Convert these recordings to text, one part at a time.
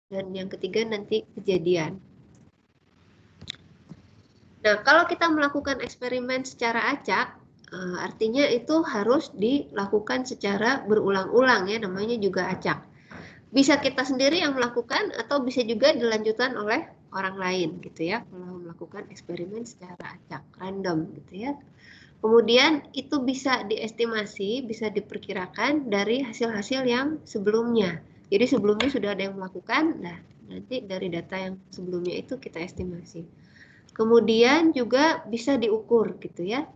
dan yang ketiga nanti kejadian. Nah, kalau kita melakukan eksperimen secara acak, artinya itu harus dilakukan secara berulang-ulang ya, namanya juga acak. Bisa kita sendiri yang melakukan atau bisa juga dilanjutkan oleh orang lain gitu ya, kalau melakukan eksperimen secara acak, random gitu ya. Kemudian itu bisa diestimasi, bisa diperkirakan dari hasil-hasil yang sebelumnya. Jadi sebelumnya sudah ada yang melakukan, nah nanti dari data yang sebelumnya itu kita estimasi. Kemudian juga bisa diukur gitu ya.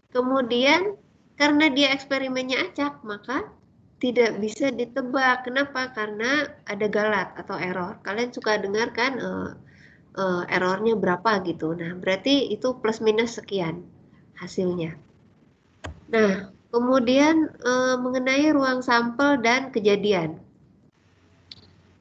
Kemudian karena dia eksperimennya acak, maka tidak bisa ditebak. Kenapa? Karena ada galat atau error. Kalian suka dengar kan errornya berapa gitu. Nah, berarti itu plus minus sekian hasilnya. Nah, kemudian mengenai ruang sampel dan kejadian.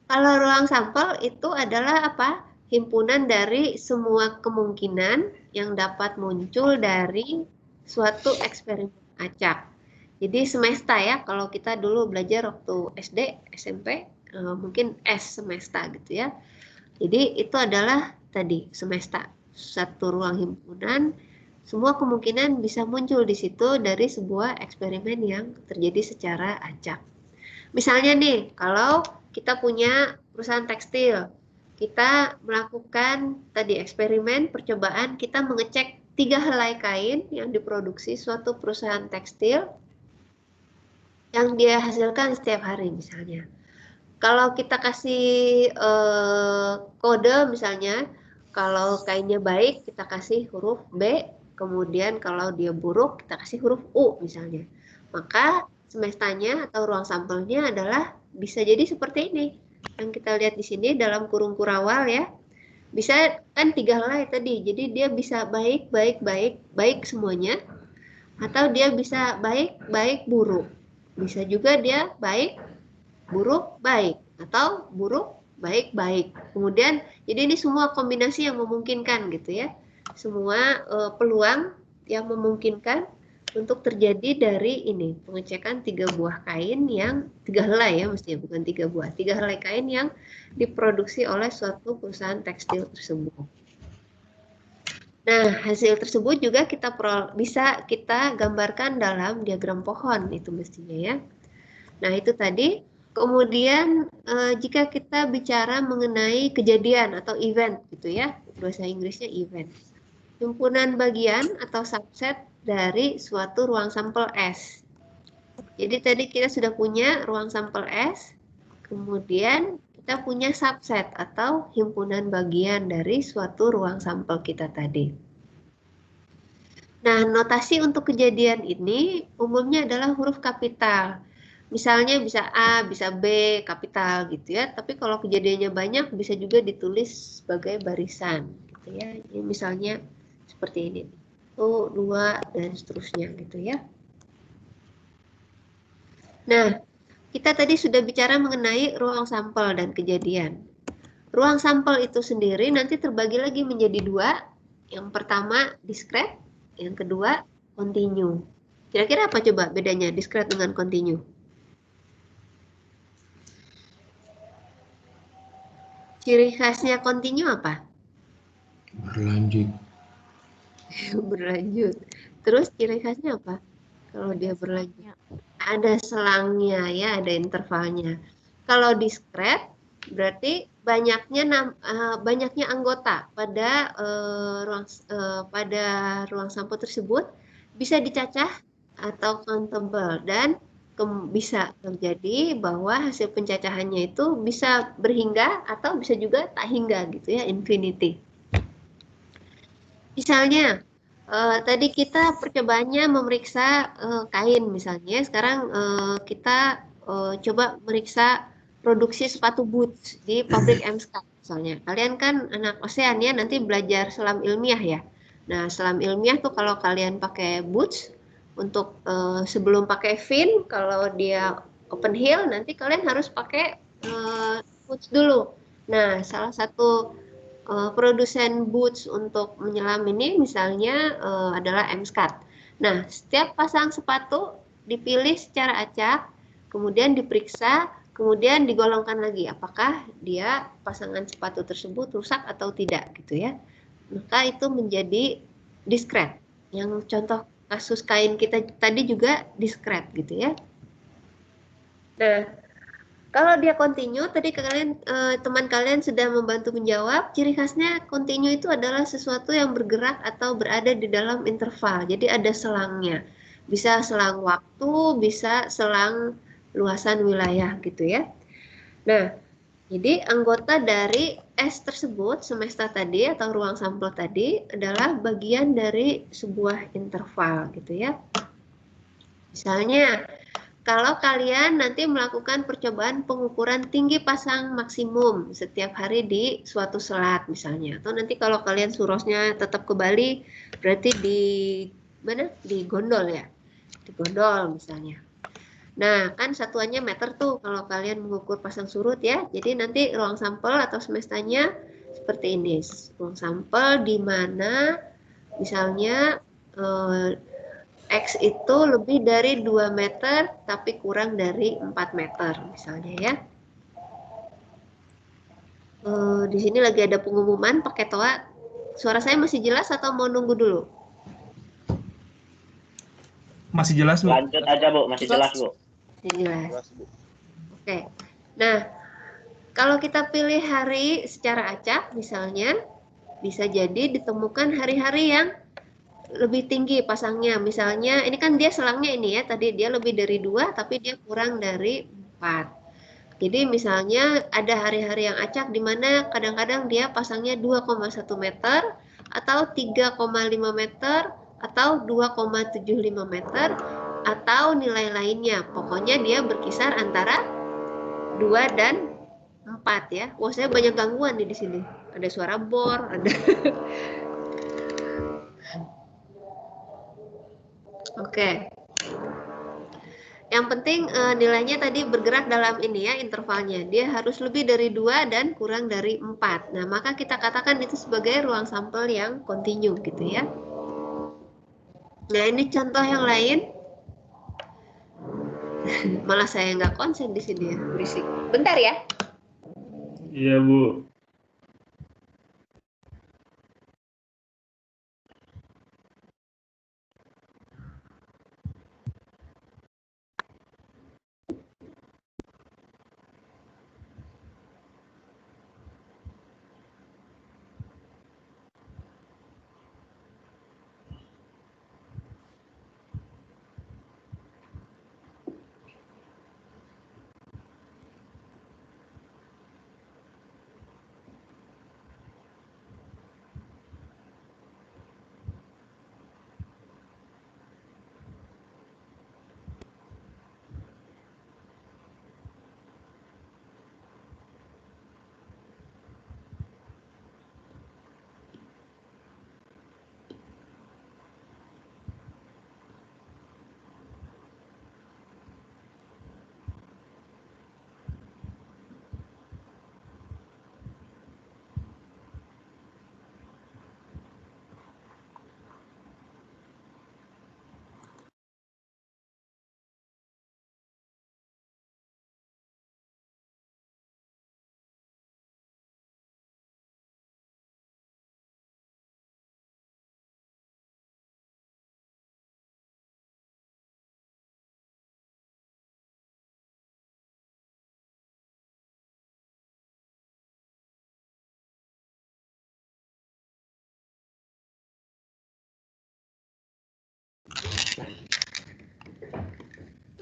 Kalau ruang sampel itu adalah apa? Himpunan dari semua kemungkinan yang dapat muncul dari suatu eksperimen acak. Jadi semesta ya, kalau kita dulu belajar waktu SD, SMP, mungkin S semesta gitu ya. Jadi itu adalah tadi semesta, satu ruang himpunan, semua kemungkinan bisa muncul di situ dari sebuah eksperimen yang terjadi secara acak. Misalnya nih, kalau kita punya perusahaan tekstil, kita melakukan tadi eksperimen percobaan, kita mengecek 3 helai kain yang diproduksi suatu perusahaan tekstil yang dia hasilkan setiap hari misalnya. Kalau kita kasih kode misalnya, kalau kainnya baik kita kasih huruf B, kemudian kalau dia buruk kita kasih huruf U misalnya. Maka semestanya atau ruang sampelnya adalah bisa jadi seperti ini. Yang kita lihat di sini dalam kurung kurawal ya. Bisa kan 3 helai tadi. Jadi dia bisa baik, baik, baik, baik semuanya. Atau dia bisa baik, baik, buruk. Bisa juga dia baik, buruk, baik. Atau buruk, baik, baik. Kemudian jadi ini semua kombinasi yang memungkinkan gitu ya. Semua peluang yang memungkinkan untuk terjadi dari ini pengecekan 3 buah kain yang 3 helai ya mestinya, bukan 3 buah, 3 helai kain yang diproduksi oleh suatu perusahaan tekstil tersebut. Nah, hasil tersebut juga bisa kita gambarkan dalam diagram pohon itu mestinya ya. Nah, itu tadi. Kemudian jika kita bicara mengenai kejadian atau event gitu ya, bahasa Inggrisnya event. Himpunan bagian atau subset dari suatu ruang sampel S. Jadi tadi kita sudah punya ruang sampel S, kemudian kita punya subset atau himpunan bagian dari suatu ruang sampel kita tadi. Nah, notasi untuk kejadian ini umumnya adalah huruf kapital. Misalnya bisa A, bisa B, kapital gitu ya. Tapi kalau kejadiannya banyak bisa juga ditulis sebagai barisan gitu ya. Jadi misalnya seperti ini. 1, 2, dan seterusnya gitu ya. Nah, kita tadi sudah bicara mengenai ruang sampel dan kejadian. Ruang sampel itu sendiri nanti terbagi lagi menjadi 2. Yang pertama discrete, yang kedua continue. Kira-kira apa coba bedanya discrete dengan continue? Ciri khasnya continue apa? Berlanjut. Berlanjut. Terus ciri khasnya apa? Kalau dia berlanjut. Ada selangnya ya, ada intervalnya. Kalau discrete berarti banyaknya anggota pada ruang sampel tersebut bisa dicacah atau countable dan bisa terjadi bahwa hasil pencacahannya itu bisa berhingga atau bisa juga tak hingga gitu ya, infinity. Misalnya tadi kita percobaannya memeriksa kain misalnya, sekarang kita coba meriksa produksi sepatu boots di pabrik Emskat misalnya. Kalian kan anak Ocean ya, nanti belajar selam ilmiah ya. Nah, selam ilmiah tuh kalau kalian pakai boots untuk sebelum pakai fin, kalau dia open heel nanti kalian harus pakai boots dulu. Nah, salah satu produsen boots untuk menyelam ini misalnya adalah Emskat. Nah, setiap pasang sepatu dipilih secara acak, kemudian diperiksa kemudian digolongkan lagi apakah dia pasangan sepatu tersebut rusak atau tidak gitu ya. Maka itu menjadi diskret. Yang contoh kasus kain kita tadi juga diskret gitu ya. Nah, kalau dia kontinu, tadi teman kalian sudah membantu menjawab, ciri khasnya kontinu itu adalah sesuatu yang bergerak atau berada di dalam interval. Jadi ada selangnya. Bisa selang waktu, bisa selang luasan wilayah gitu ya. Nah, jadi anggota dari S tersebut, semesta tadi atau ruang sampel tadi adalah bagian dari sebuah interval gitu ya. Misalnya, kalau kalian nanti melakukan percobaan pengukuran tinggi pasang maksimum setiap hari di suatu selat misalnya, atau nanti kalau kalian surosnya tetap ke Bali, berarti di mana? Di gondol ya, di gondol misalnya. Nah, kan satuannya meter tuh kalau kalian mengukur pasang surut ya. Jadi nanti ruang sampel atau semestanya seperti ini. Ruang sampel di mana misalnya X itu lebih dari 2 meter tapi kurang dari 4 meter misalnya ya. Di sini lagi ada pengumuman pakai toa. Suara saya masih jelas atau mau nunggu dulu? Masih jelas, Bu. Lanjut aja, Bu. Masih jelas, Bu. Masih jelas. Oke. Nah, kalau kita pilih hari secara acak misalnya, bisa jadi ditemukan hari-hari yang lebih tinggi pasangnya. Misalnya ini kan dia selangnya ini ya, tadi dia lebih dari 2 tapi dia kurang dari 4. Jadi misalnya ada hari-hari yang acak di mana kadang-kadang dia pasangnya 2,1 meter atau 3,5 meter atau 2,75 meter atau nilai lainnya. Pokoknya dia berkisar antara 2 dan 4 ya. Wah, saya banyak gangguan nih di sini. Ada suara bor, ada Oke. Yang penting nilainya tadi bergerak dalam ini ya intervalnya. Dia harus lebih dari 2 dan kurang dari 4. Nah, maka kita katakan itu sebagai ruang sampel yang kontinu gitu ya. Nah, ini contoh yang lain. Malah saya nggak konsen di sini ya, berisik. Bentar ya. Iya, Bu.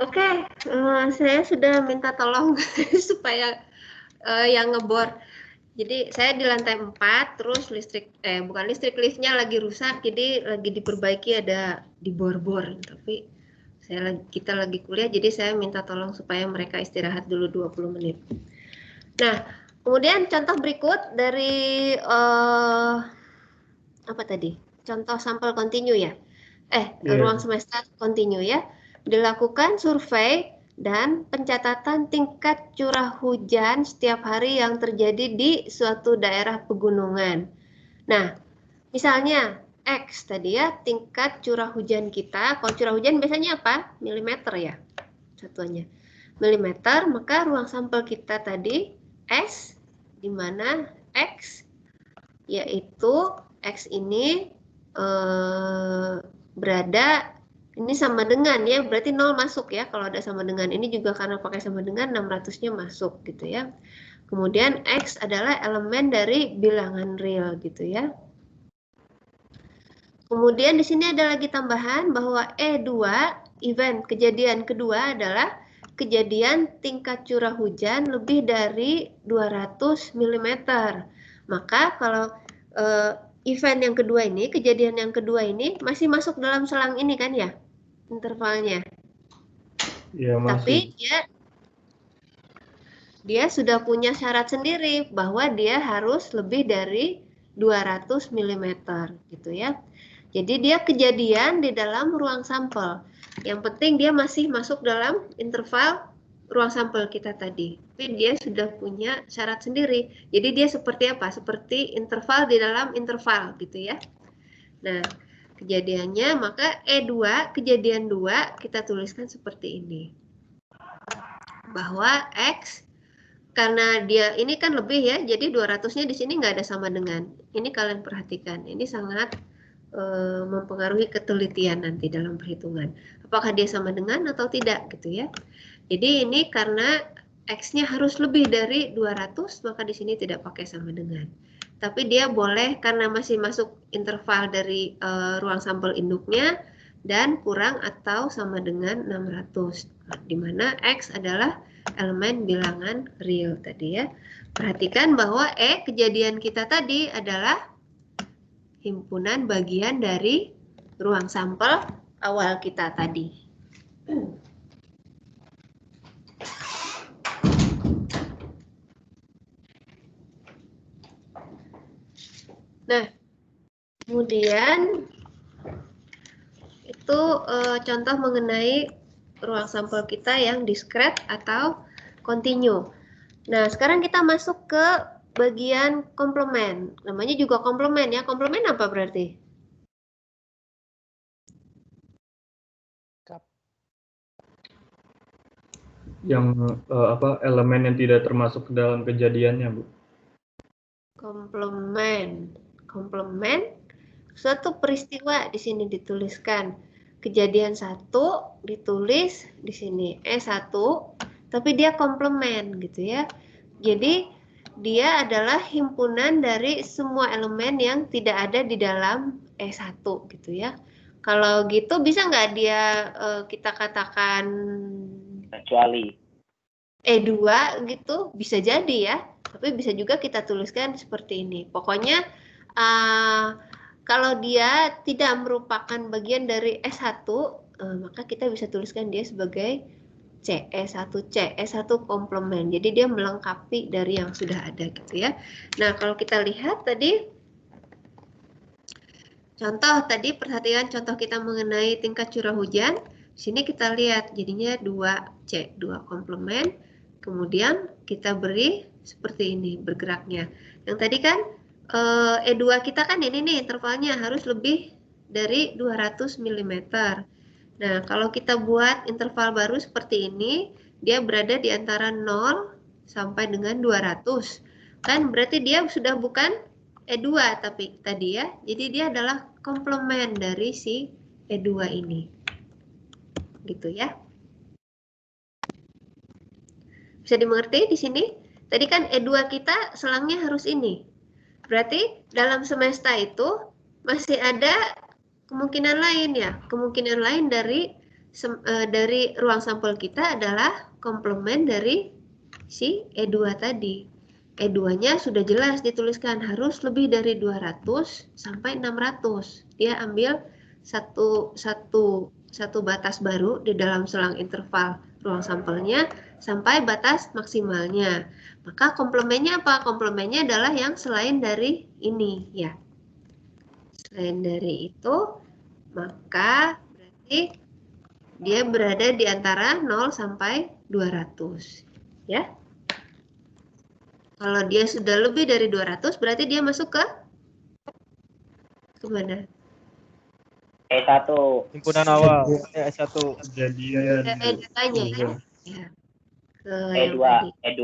Oke, saya sudah minta tolong supaya yang ngebor. Jadi saya di lantai 4, terus bukan listrik, liftnya lagi rusak, jadi lagi diperbaiki, ada dibor-bor. Tapi kita lagi kuliah, jadi saya minta tolong supaya mereka istirahat dulu 20 menit. Nah, kemudian contoh berikut dari apa tadi? Contoh sampel kontinu ya. Ruang semesta kontinu ya. Dilakukan survei dan pencatatan tingkat curah hujan setiap hari yang terjadi di suatu daerah pegunungan. Nah, misalnya X tadi ya, tingkat curah hujan kita. Kalau curah hujan biasanya apa? Milimeter ya satuannya. mm, maka ruang sampel kita tadi S, di mana X yaitu X ini berada, ini sama dengan ya, berarti 0 masuk ya, kalau ada sama dengan. Ini juga karena pakai sama dengan 600-nya masuk gitu ya. Kemudian X adalah elemen dari bilangan real gitu ya. Kemudian di sini ada lagi tambahan bahwa E2, event kejadian kedua adalah kejadian tingkat curah hujan lebih dari 200 mm. Maka kalau event yang kedua ini, kejadian yang kedua ini masih masuk dalam selang ini kan ya, intervalnya. Iya, Tapi masih. dia sudah punya syarat sendiri bahwa dia harus lebih dari 200 mm gitu ya. Jadi dia kejadian di dalam ruang sampel. Yang penting dia masih masuk dalam interval ruang sampel kita tadi. Tapi dia sudah punya syarat sendiri. Jadi dia seperti apa? Seperti interval di dalam interval gitu ya. Nah, kejadiannya maka E2, kejadian 2 kita tuliskan seperti ini. Bahwa X, karena dia ini kan lebih ya, jadi 200-nya di sini nggak ada sama dengan. Ini kalian perhatikan, ini sangat mempengaruhi ketelitian nanti dalam perhitungan. Apakah dia sama dengan atau tidak gitu ya. Jadi ini karena X-nya harus lebih dari 200, maka di sini tidak pakai sama dengan. Tapi dia boleh karena masih masuk interval dari ruang sampel induknya dan kurang atau sama dengan 600. Di mana X adalah elemen bilangan real tadi ya. Perhatikan bahwa kejadian kita tadi adalah himpunan bagian dari ruang sampel awal kita tadi. Nah, kemudian itu contoh mengenai ruang sampel kita yang diskret atau kontinu. Nah, sekarang kita masuk ke bagian komplement. Namanya juga komplement ya. Komplement apa berarti? Yang elemen yang tidak termasuk ke dalam kejadiannya, Bu. Komplement. Komplement suatu peristiwa di sini dituliskan. Kejadian 1 ditulis di sini E1, tapi dia komplement gitu ya. Jadi dia adalah himpunan dari semua elemen yang tidak ada di dalam E1 gitu ya. Kalau gitu bisa nggak dia kita katakan kecuali E2 gitu, bisa jadi ya. Tapi bisa juga kita tuliskan seperti ini. Pokoknya kalau dia tidak merupakan bagian dari S1, maka kita bisa tuliskan dia sebagai E1C, E1 komplement. Jadi dia melengkapi dari yang sudah ada gitu ya. Nah, kalau kita lihat tadi contoh tadi, perhatikan contoh kita mengenai tingkat curah hujan. Sini kita lihat jadinya 2C, 2 komplement. Kemudian kita beri seperti ini bergeraknya. Yang tadi kan E2 kita kan ini nih intervalnya harus lebih dari 200 mm. Nah, kalau kita buat interval baru seperti ini, dia berada di antara 0 sampai dengan 200. Kan berarti dia sudah bukan E2 tapi tadi ya. Jadi dia adalah komplement dari si E2 ini. Gitu ya. Bisa dimengerti di sini? Tadi kan E2 kita selangnya harus ini. Berarti dalam semesta itu masih ada kemungkinan lain ya. Kemungkinan lain dari ruang sampel kita adalah komplement dari si E2 tadi. E2-nya sudah jelas dituliskan harus lebih dari 200 sampai 600. Dia ambil satu batas baru di dalam selang interval ruang sampelnya sampai batas maksimalnya. Maka komplemennya apa? Komplemennya adalah yang selain dari ini ya. Selain dari itu, maka berarti dia berada di antara 0 sampai 200 ya. Kalau dia sudah lebih dari 200 berarti dia masuk ke mana? E1. Himpunan awal E1. Kejadian. Datanya ya. Ya. ke yang tadi. E2.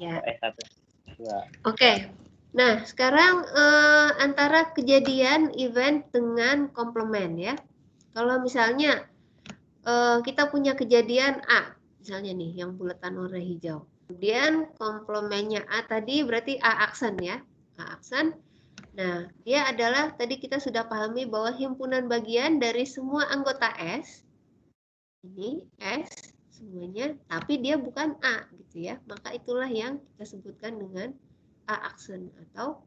Ya. S1. Oke. Nah, sekarang antara kejadian event dengan komplement ya. Kalau misalnya kita punya kejadian A, misalnya nih yang bulatan warna hijau. Kemudian komplemennya A tadi berarti A aksen ya. A aksen. Nah, dia adalah tadi kita sudah pahami bahwa himpunan bagian dari semua anggota S. Ini S semuanya, tapi dia bukan A gitu ya. Maka itulah yang kita sebutkan dengan A aksen atau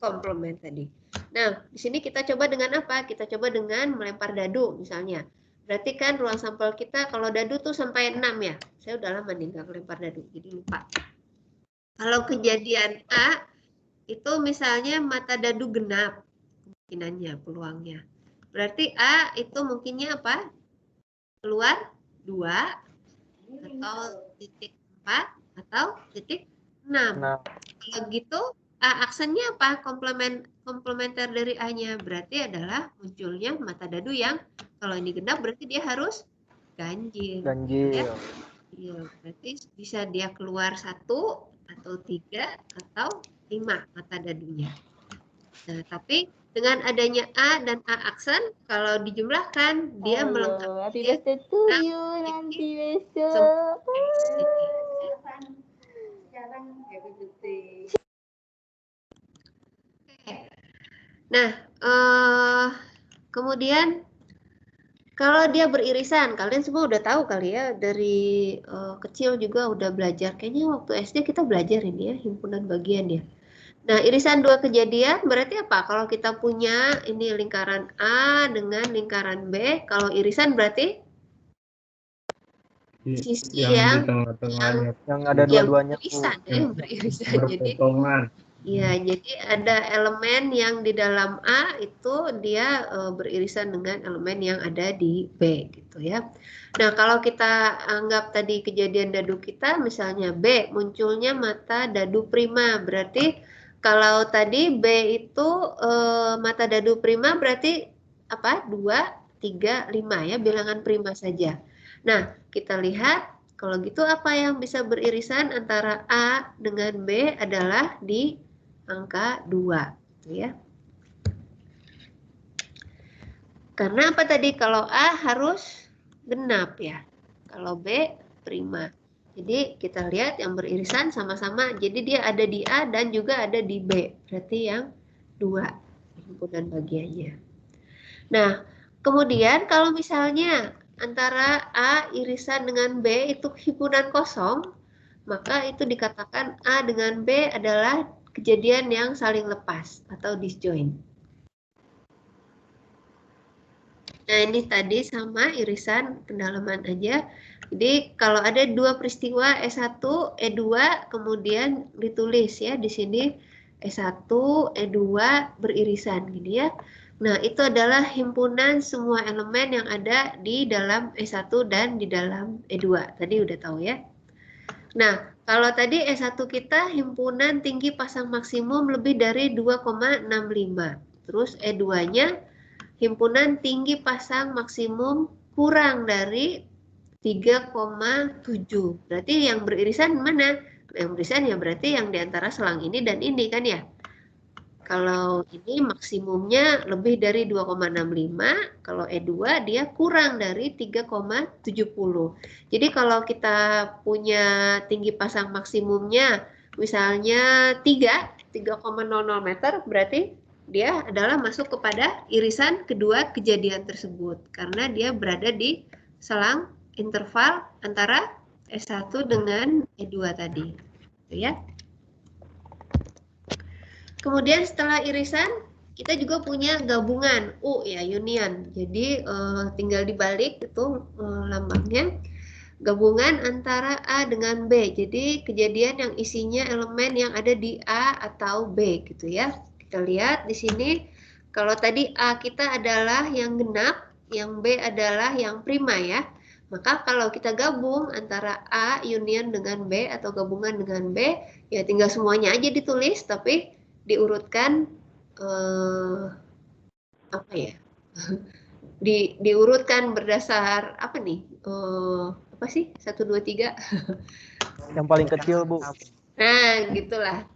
komplement tadi. Nah, di sini kita coba dengan apa? Kita coba dengan melempar dadu misalnya. Berarti kan ruang sampel kita kalau dadu tuh sampai 6 ya. Saya udah lama nih nggak melempar dadu, jadi lupa. Kalau kejadian A, itu misalnya mata dadu genap kemungkinannya, peluangnya. Berarti A itu mungkinnya apa? Keluar 2 atau titik 4 atau titik 6. Kalau gitu A aksennya apa? Komplementer dari A-nya berarti adalah munculnya mata dadu yang kalau ini genap berarti dia harus ganjil. Ya? Iya, berarti bisa dia keluar 1 atau 3 atau 5 mata dadunya. Nah, tapi dengan adanya A dan A aksen, kalau dijumlahkan dia melengkapi nanti besok. Nah, kemudian kalau dia beririsan, kalian semua udah tahu kali ya, dari kecil juga udah belajar. Kayaknya waktu SD kita belajar ini ya, himpunan bagian ya. Nah, irisan dua kejadian berarti apa? Kalau kita punya ini lingkaran A dengan lingkaran B, kalau irisan berarti sisi yang di tengah-tengahnya, yang ada dua-duanya beririsan, yang beririsan. berpotongan. Ya, jadi ada elemen yang di dalam A itu dia beririsan dengan elemen yang ada di B gitu ya. Nah, kalau kita anggap tadi kejadian dadu kita misalnya B munculnya mata dadu prima, berarti kalau tadi B itu mata dadu prima berarti apa? 2, 3, 5 ya, bilangan prima saja. Nah, kita lihat kalau gitu apa yang bisa beririsan antara A dengan B adalah di angka 2 gitu ya. Karena apa tadi? Kalau A harus genap ya. Kalau B prima. Jadi kita lihat yang beririsan sama-sama. Jadi dia ada di A dan juga ada di B. Berarti yang 2 himpunan bagiannya. Nah, kemudian kalau misalnya antara A irisan dengan B itu himpunan kosong, maka itu dikatakan A dengan B adalah kejadian yang saling lepas atau disjoint. Nah, ini tadi sama irisan pendalaman aja. Jadi kalau ada dua peristiwa E1, E2 kemudian ditulis ya di sini E1, E2 beririsan gitu ya. Nah, itu adalah himpunan semua elemen yang ada di dalam E1 dan di dalam E2. Tadi udah tahu ya. Nah, kalau tadi E1 kita himpunan tinggi pasang maksimum lebih dari 2,65. Terus E2-nya himpunan tinggi pasang maksimum kurang dari 3,7. Berarti yang beririsan mana? Yang beririsan ya berarti yang diantara selang ini dan ini kan ya. Kalau ini maksimumnya lebih dari 2,65, kalau E2 dia kurang dari 3,70. Jadi kalau kita punya tinggi pasang maksimumnya misalnya 3,00 meter, berarti dia adalah masuk kepada irisan kedua kejadian tersebut. Karena dia berada di selang interval antara S1 dengan E2 tadi. Gitu ya. Kemudian setelah irisan, kita juga punya gabungan U ya, union. Jadi tinggal dibalik itu lambangnya. Gabungan antara A dengan B. Jadi kejadian yang isinya elemen yang ada di A atau B gitu ya. Kita lihat di sini, kalau tadi A kita adalah yang genap, yang B adalah yang prima ya. Maka kalau kita gabung antara A union dengan B atau gabungan dengan B, ya tinggal semuanya aja ditulis, tapi diurutkan apa ya? Diurutkan berdasar apa nih? Apa sih? 1, 2, 3. Yang paling kecil, Bu. Nah, gitulah.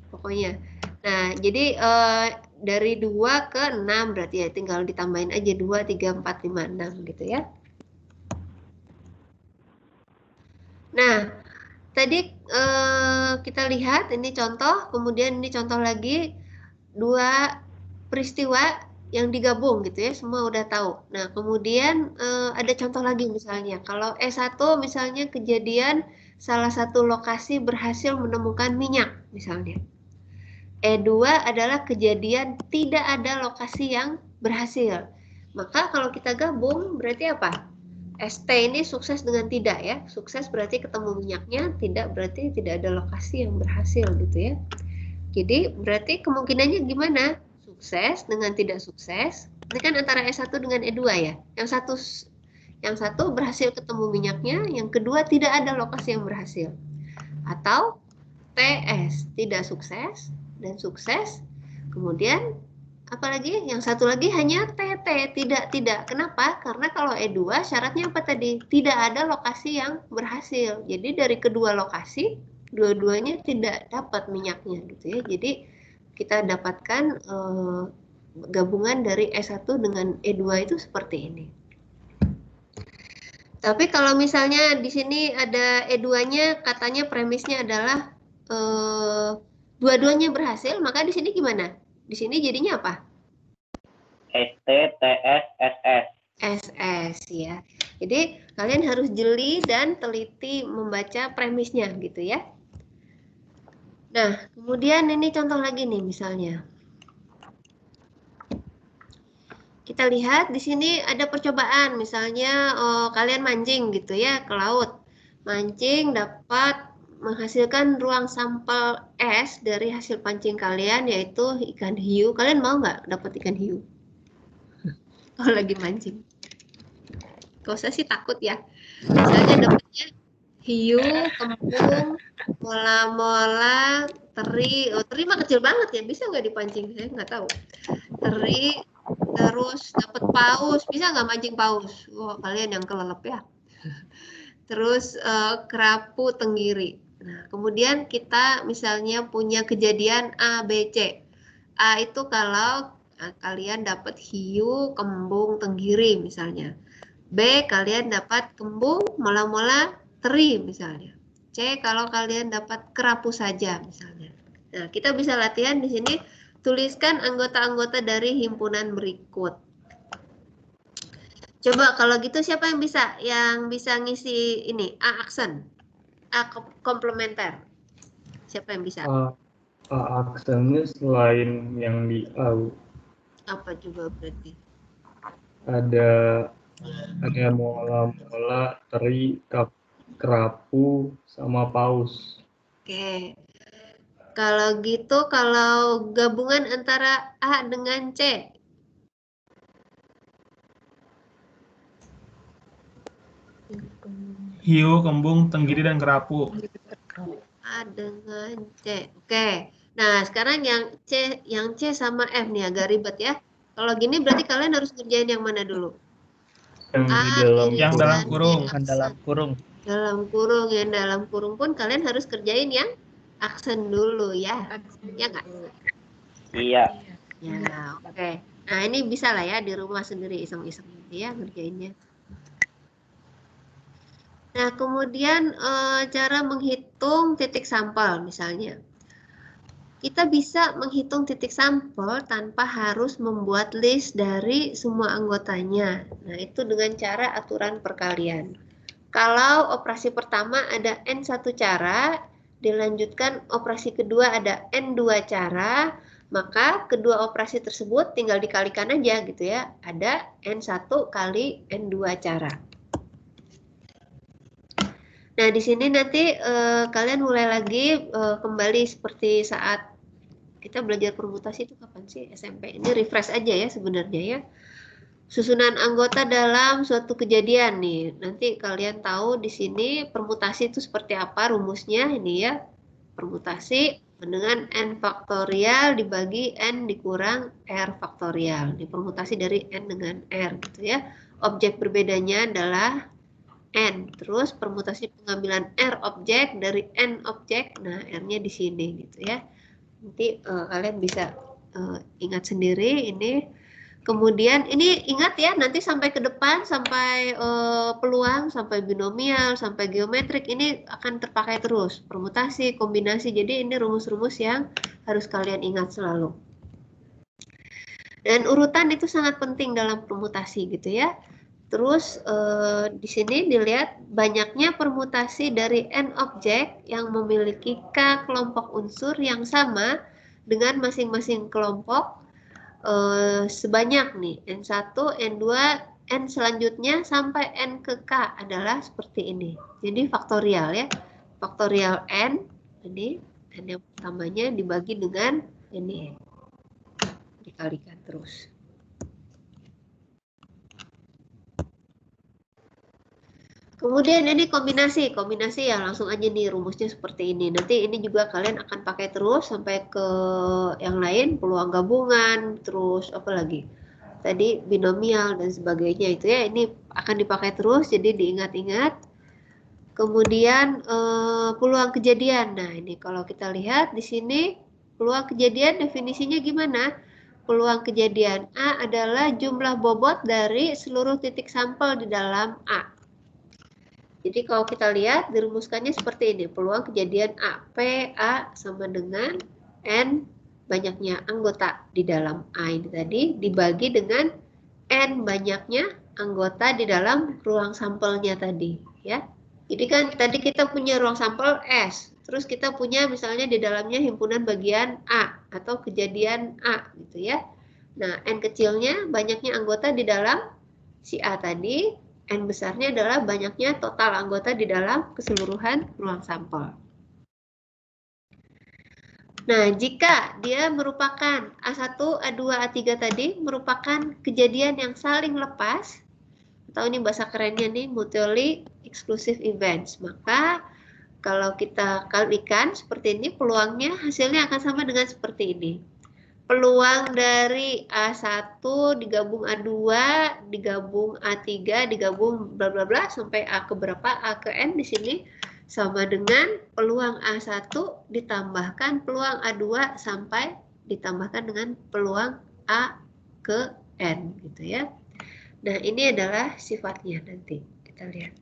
Pokoknya. Nah, jadi dari 2 ke 6 berarti ya. Tinggal ditambahin aja 2, 3, 4, 5, 6 gitu ya. Nah, tadi kita lihat ini contoh, kemudian ini contoh lagi 2 peristiwa yang digabung gitu ya, semua udah tahu. Nah, kemudian ada contoh lagi misalnya, kalau E1 misalnya kejadian salah satu lokasi berhasil menemukan minyak misalnya. E2 adalah kejadian tidak ada lokasi yang berhasil. Maka kalau kita gabung berarti apa? ST ini sukses dengan tidak ya. Sukses berarti ketemu minyaknya, tidak berarti tidak ada lokasi yang berhasil gitu ya. Jadi berarti kemungkinannya gimana? Sukses dengan tidak sukses. Ini kan antara E1 dengan E2 ya. Yang satu berhasil ketemu minyaknya, yang kedua tidak ada lokasi yang berhasil. Atau TS tidak sukses dan sukses. Kemudian apalagi yang satu lagi hanya TT tidak. Kenapa? Karena kalau E2 syaratnya apa tadi? Tidak ada lokasi yang berhasil. Jadi dari kedua lokasi dua-duanya tidak dapat minyaknya gitu ya. Jadi kita dapatkan gabungan dari E1 dengan E2 itu seperti ini. Tapi kalau misalnya di sini ada E2-nya katanya premisnya adalah dua-duanya berhasil, maka di sini gimana? Di sini jadinya apa? ST, TS, SS. SS ya. Jadi kalian harus jeli dan teliti membaca premisnya gitu ya. Nah, kemudian ini contoh lagi nih misalnya. Kita lihat di sini ada percobaan, misalnya kalian mancing gitu ya ke laut. Mancing dapat menghasilkan ruang sampel es dari hasil pancing kalian yaitu ikan hiu. Kalian mau nggak dapat ikan hiu? Kalau lagi mancing. Kalau saya sih takut ya. Misalnya dapatnya hiu, kembung, mola-mola, teri. Oh, teri mah kecil banget ya. Bisa nggak dipancing? Saya nggak tahu. Teri, terus dapat paus. Bisa nggak mancing paus? Wah, kalian yang kelelep ya. Terus kerapu tenggiri. Nah, kemudian kita misalnya punya kejadian A, B, C. A itu kalau kalian dapat hiu, kembung, tenggiri misalnya. B, kalian dapat kembung, mola-mola, teri misalnya. C, kalau kalian dapat kerapu saja misalnya. Nah, kita bisa latihan di sini, tuliskan anggota-anggota dari himpunan berikut. Coba kalau gitu siapa yang bisa? Yang bisa ngisi ini, A aksen, A komplementer. Siapa yang bisa? A aksennya selain yang di A, Apa juga berarti? ada mola-mola, teri, kerapu, sama paus. Oke. Kalau gitu, kalau gabungan antara A dengan C. Hiu, kembung, tenggiri, dan kerapu. A dengan C. Oke. Nah, sekarang yang C sama F nih agak ribet ya. Kalau gini berarti kalian harus kerjain yang mana dulu? Yang A, di dalam Yang dalam kurung. Kan dalam kurung. Dalam kurung, yang dalam kurung pun kalian harus kerjain yang aksen dulu ya. Ya nggak? Iya. Ya, oke. Nah, ini bisa lah ya di rumah sendiri iseng-iseng gitu ya ngerjainnya. Nah, kemudian cara menghitung titik sampel misalnya. Kita bisa menghitung titik sampel tanpa harus membuat list dari semua anggotanya. Nah, itu dengan cara aturan perkalian. Kalau operasi pertama ada N1 cara, dilanjutkan operasi kedua ada N2 cara, maka kedua operasi tersebut tinggal dikalikan aja gitu ya. Ada N1 kali N2 cara. Nah, di sini nanti kalian mulai lagi kembali seperti saat kita belajar permutasi itu kapan sih? SMP. Ini refresh aja ya sebenarnya ya. Susunan anggota dalam suatu kejadian nih. Nanti kalian tahu di sini permutasi itu seperti apa rumusnya ini ya. Permutasi dengan N faktorial dibagi N dikurang R faktorial. Ini permutasi dari N dengan R gitu ya. Objek berbedanya adalah N. Terus permutasi pengambilan R objek dari N objek. Nah, R-nya di sini gitu ya. Nanti kalian bisa ingat sendiri ini. Kemudian ini ingat ya, nanti sampai ke depan, sampai peluang, sampai binomial, sampai geometrik, ini akan terpakai terus. Permutasi, kombinasi, jadi ini rumus-rumus yang harus kalian ingat selalu. Dan urutan itu sangat penting dalam permutasi gitu ya. Terus di sini dilihat banyaknya permutasi dari N objek yang memiliki K kelompok unsur yang sama dengan masing-masing kelompok sebanyak nih N1, N2, N selanjutnya sampai N ke K adalah seperti ini. Jadi faktorial ya. Faktorial N, ini N yang pertamanya dibagi dengan ini. Dikalikan terus. Kemudian ini kombinasi ya langsung aja nih rumusnya seperti ini. Nanti ini juga kalian akan pakai terus sampai ke yang lain, peluang gabungan, terus apa lagi? Tadi binomial dan sebagainya itu ya, ini akan dipakai terus jadi diingat-ingat. Kemudian peluang kejadian. Nah, ini kalau kita lihat di sini peluang kejadian definisinya gimana? Peluang kejadian A adalah jumlah bobot dari seluruh titik sampel di dalam A. Jadi kalau kita lihat dirumuskannya seperti ini, peluang kejadian A, P, A sama dengan N banyaknya anggota di dalam A ini tadi dibagi dengan N banyaknya anggota di dalam ruang sampelnya tadi ya. Jadi kan tadi kita punya ruang sampel S, terus kita punya misalnya di dalamnya himpunan bagian A atau kejadian A gitu ya. Nah, N kecilnya banyaknya anggota di dalam si A tadi. N besarnya adalah banyaknya total anggota di dalam keseluruhan ruang sampel. Nah, jika dia merupakan A1, A2, A3 tadi merupakan kejadian yang saling lepas, atau ini bahasa kerennya nih, mutually exclusive events, maka kalau kita kalikan seperti ini, peluangnya hasilnya akan sama dengan seperti ini. Peluang dari A1 digabung A2, digabung A3, digabung bla bla bla sampai A ke berapa, A ke N di sini sama dengan peluang A1 ditambahkan peluang A2 sampai ditambahkan dengan peluang A ke N gitu ya. Nah, ini adalah sifatnya nanti kita lihat.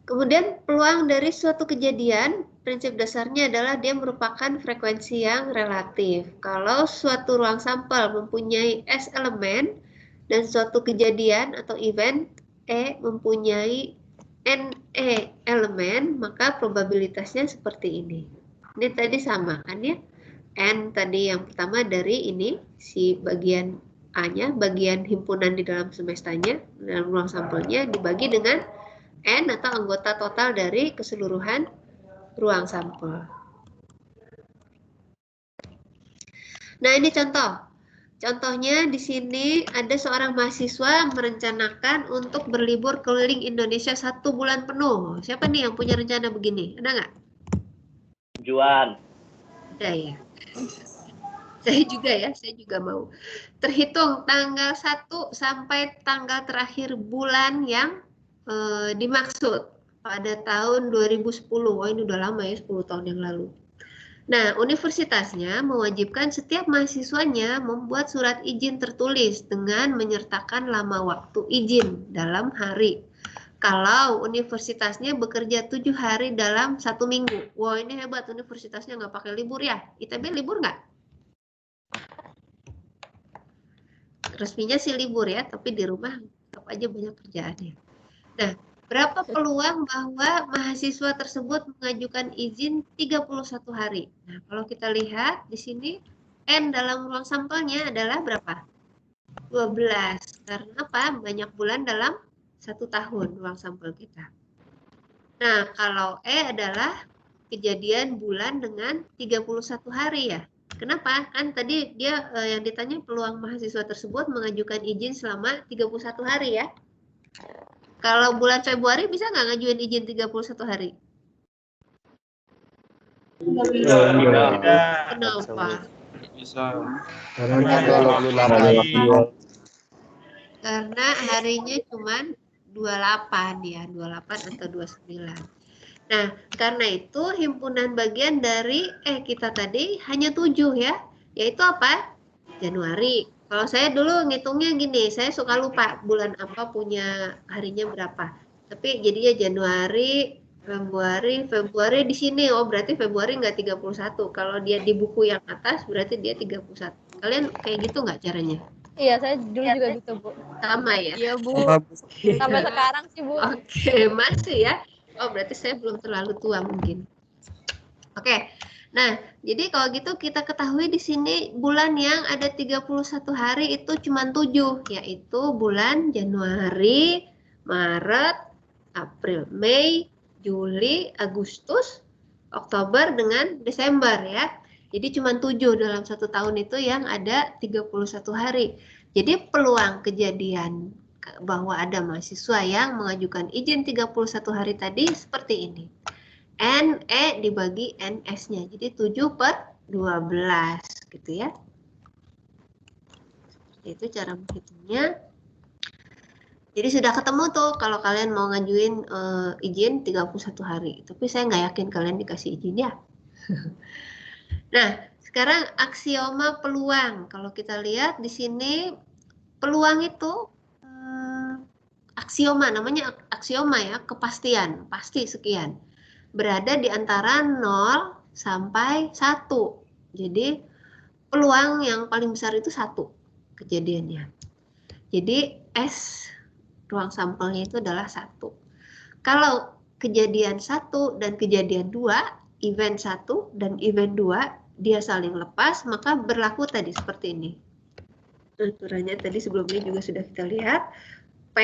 Kemudian peluang dari suatu kejadian, prinsip dasarnya adalah dia merupakan frekuensi yang relatif. Kalau suatu ruang sampel mempunyai S elemen dan suatu kejadian atau event E mempunyai NE elemen, maka probabilitasnya seperti ini. Ini tadi sama kan ya? N tadi yang pertama dari ini, si bagian A-nya, bagian himpunan di dalam semestanya, dalam ruang sampelnya dibagi dengan N atau anggota total dari keseluruhan ruang sampel. Nah, ini contoh. Contohnya di sini ada seorang mahasiswa merencanakan untuk berlibur keliling Indonesia 1 bulan penuh. Siapa nih yang punya rencana begini? Ada nggak? Juan. Ada ya. Saya juga ya, saya juga mau. Terhitung tanggal 1 sampai tanggal terakhir bulan yang dimaksud pada tahun 2010. Wah, ini udah lama ya, 10 tahun yang lalu. Nah, universitasnya mewajibkan setiap mahasiswanya membuat surat izin tertulis dengan menyertakan lama waktu izin dalam hari. Kalau universitasnya bekerja 7 hari dalam 1 minggu. Wah, ini hebat, universitasnya nggak pakai libur ya. ITB libur nggak? Resminya sih libur ya, tapi di rumah tetap aja banyak kerjaannya. Nah, berapa peluang bahwa mahasiswa tersebut mengajukan izin 31 hari? Nah, kalau kita lihat di sini N dalam ruang sampelnya adalah berapa? 12. Karena apa? Banyak bulan dalam 1 tahun ruang sampel kita. Nah, kalau E adalah kejadian bulan dengan 31 hari ya. Kenapa? Kan tadi dia yang ditanya peluang mahasiswa tersebut mengajukan izin selama 31 hari ya. Kalau bulan Februari bisa nggak ngajuin izin 31 hari? Enggak. Kenapa? Bisa. Karena Karena harinya cuma 28 ya, 28 atau 29. Nah, karena itu himpunan bagian dari kita tadi hanya 7 ya, yaitu apa? Januari. Kalau saya dulu ngitungnya gini, saya suka lupa bulan apa punya harinya berapa. Tapi jadinya Januari, Februari di sini, oh berarti Februari nggak 31. Kalau dia di buku yang atas berarti dia 31. Kalian kayak gitu nggak caranya? Iya, saya dulu juga gitu, Bu. Sama ya? Iya, Bu. Sama, Bu. Sampai sekarang sih, Bu. Oke, masih ya. Oh, berarti saya belum terlalu tua mungkin. Oke. Nah, jadi kalau gitu kita ketahui di sini bulan yang ada 31 hari itu cuma 7, yaitu bulan Januari, Maret, April, Mei, Juli, Agustus, Oktober dengan Desember ya. Jadi cuma 7 dalam satu tahun itu yang ada 31 hari. Jadi peluang kejadian bahwa ada mahasiswa yang mengajukan izin 31 hari tadi seperti ini. NE dibagi NS-nya. Jadi 7/12 gitu ya. Itu cara menghitungnya. Jadi sudah ketemu tuh kalau kalian mau ngajuin izin 31 hari. Tapi saya nggak yakin kalian dikasih izin ya. Nah, sekarang aksioma peluang. Kalau kita lihat di sini peluang itu aksioma, namanya aksioma ya, kepastian, pasti sekian. Berada di antara 0 sampai 1. Jadi peluang yang paling besar itu 1 kejadiannya. Jadi S ruang sampelnya itu adalah 1. Kalau kejadian 1 dan kejadian 2, event 1 dan event 2, dia saling lepas, maka berlaku tadi seperti ini. Aturannya tadi sebelumnya juga sudah kita lihat. P,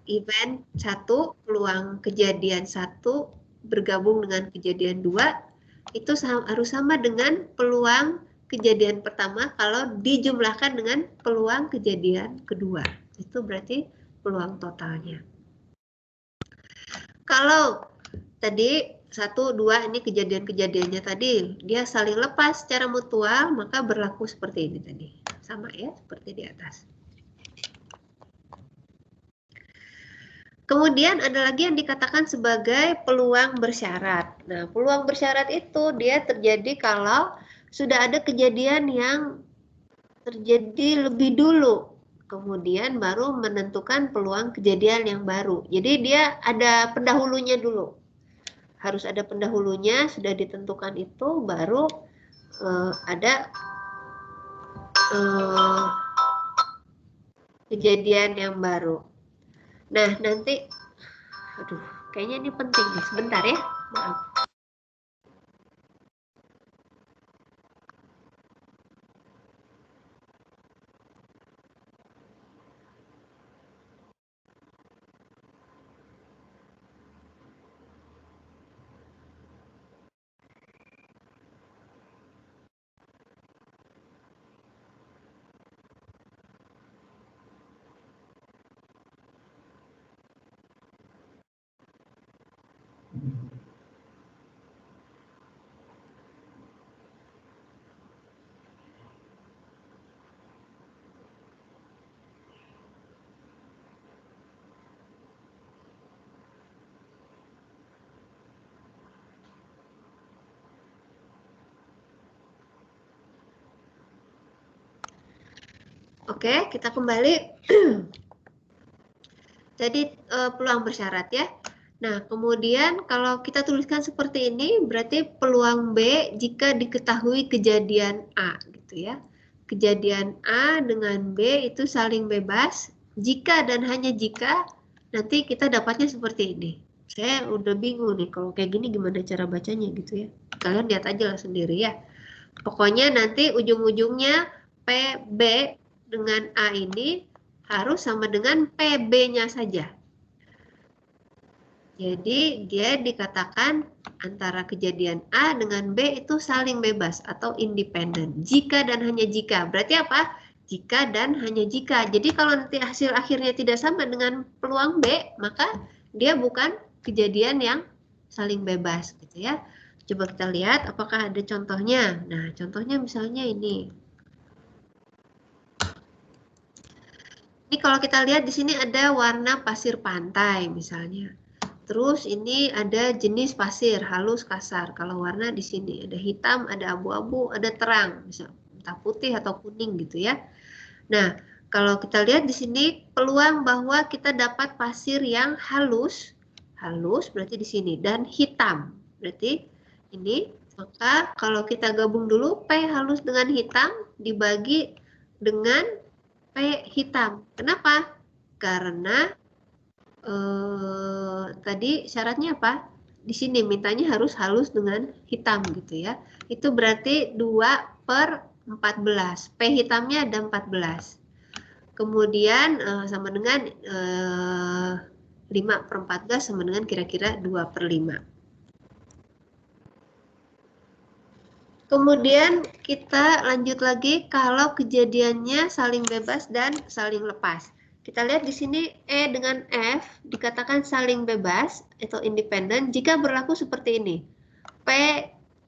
event 1, peluang kejadian 1 bergabung dengan kejadian 2, itu harus sama dengan peluang kejadian pertama kalau dijumlahkan dengan peluang kejadian kedua. Itu berarti peluang totalnya. Kalau tadi 1, 2 ini kejadian-kejadiannya tadi dia saling lepas secara mutual, maka berlaku seperti ini tadi. Sama ya, seperti di atas. Kemudian ada lagi yang dikatakan sebagai peluang bersyarat. Nah, peluang bersyarat itu dia terjadi kalau sudah ada kejadian yang terjadi lebih dulu, kemudian baru menentukan peluang kejadian yang baru. Jadi dia ada pendahulunya dulu. Harus ada pendahulunya, sudah ditentukan itu, baru ada kejadian yang baru. Nah, nanti, aduh, kayaknya ini penting nih, sebentar ya, maaf. Oke, kita kembali. Tadi peluang bersyarat ya. Nah, kemudian kalau kita tuliskan seperti ini, berarti peluang B jika diketahui kejadian A, gitu ya. Kejadian A dengan B itu saling bebas. Jika dan hanya jika, nanti kita dapatnya seperti ini. Saya udah bingung nih, kalau kayak gini gimana cara bacanya gitu ya. Kalian lihat aja lah sendiri ya. Pokoknya nanti ujung-ujungnya PB dengan A ini harus sama dengan PB-nya saja. Jadi dia dikatakan antara kejadian A dengan B itu saling bebas atau independen. Jika dan hanya jika. Berarti apa? Jika dan hanya jika. Jadi kalau nanti hasil akhirnya tidak sama dengan peluang B, maka dia bukan kejadian yang saling bebas gitu ya. Coba kita lihat apakah ada contohnya. Nah, contohnya misalnya ini. Ini kalau kita lihat di sini ada warna pasir pantai misalnya. Terus ini ada jenis pasir halus kasar. Kalau warna di sini ada hitam, ada abu-abu, ada terang, misal entah putih atau kuning gitu ya. Nah, kalau kita lihat di sini peluang bahwa kita dapat pasir yang halus berarti di sini dan hitam. Berarti ini, maka kalau kita gabung dulu P halus dengan hitam dibagi dengan P hitam. Kenapa? Karena tadi syaratnya apa? Di sini mintanya harus halus dengan hitam gitu ya. Itu berarti 2/14. P hitamnya ada 14. Kemudian sama dengan 5/14 sama dengan kira-kira 2/5. Kemudian kita lanjut lagi kalau kejadiannya saling bebas dan saling lepas. Kita lihat di sini E dengan F dikatakan saling bebas atau independen jika berlaku seperti ini. P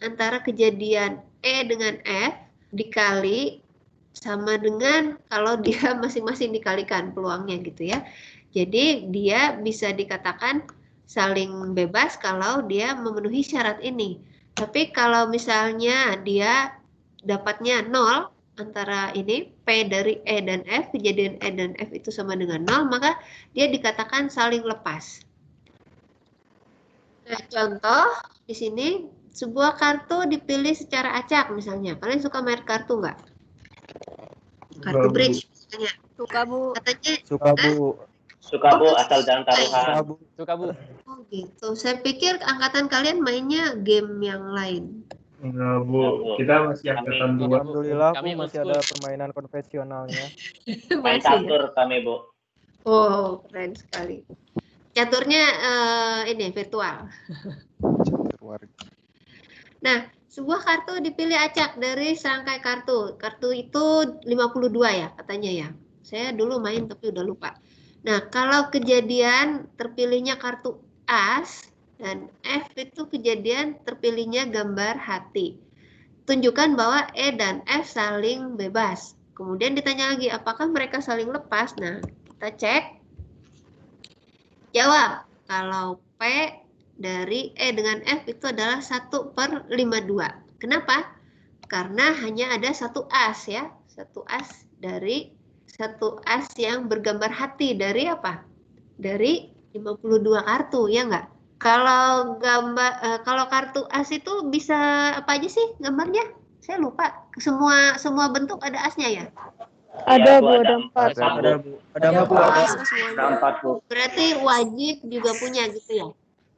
antara kejadian E dengan F dikali sama dengan kalau dia masing-masing dikalikan peluangnya gitu ya. Jadi dia bisa dikatakan saling bebas kalau dia memenuhi syarat ini. Tapi kalau misalnya dia dapatnya 0 antara ini P dari E dan F, kejadian E dan F itu sama dengan 0, maka dia dikatakan saling lepas. Nah, contoh di sini sebuah kartu dipilih secara acak misalnya. Kalian suka main kartu nggak? Kartu bridge misalnya. Suka, Bu. Katanya Suka, Bu. Suka Bu, asal jangan taruhan. Suka, Bu. Suka, Bu. Oh gitu. Saya pikir angkatan kalian mainnya game yang lain. Enggak, Bu. Kita masih angkatan Kami- 2. Alhamdulillah, Bu, Kami masih old ada school. permainan konvensionalnya. Main Masih ya? catur kami Bu. Oh, keren sekali. Caturnya ini virtual. Nah, sebuah kartu dipilih acak dari serangkai kartu. Kartu itu 52 ya katanya ya. Saya dulu main tapi udah lupa. Nah, kalau kejadian terpilihnya kartu as dan F itu kejadian terpilihnya gambar hati. Tunjukkan bahwa E dan F saling bebas. Kemudian ditanya lagi, apakah mereka saling lepas? Nah, kita cek. Jawab, kalau P dari E dengan F itu adalah 1/52. Kenapa? Karena hanya ada satu as ya. Satu as yang bergambar hati dari apa? Dari 52 kartu, ya enggak? Kalau kalau kartu as itu bisa apa aja sih gambarnya? Saya lupa. Semua bentuk ada asnya ya? Ada, Iya, Bu, ada 4. Ada, Bu. Ada nggak, Bu? Ada Ada. Ada 4 Bu. Berarti wajib juga punya gitu ya?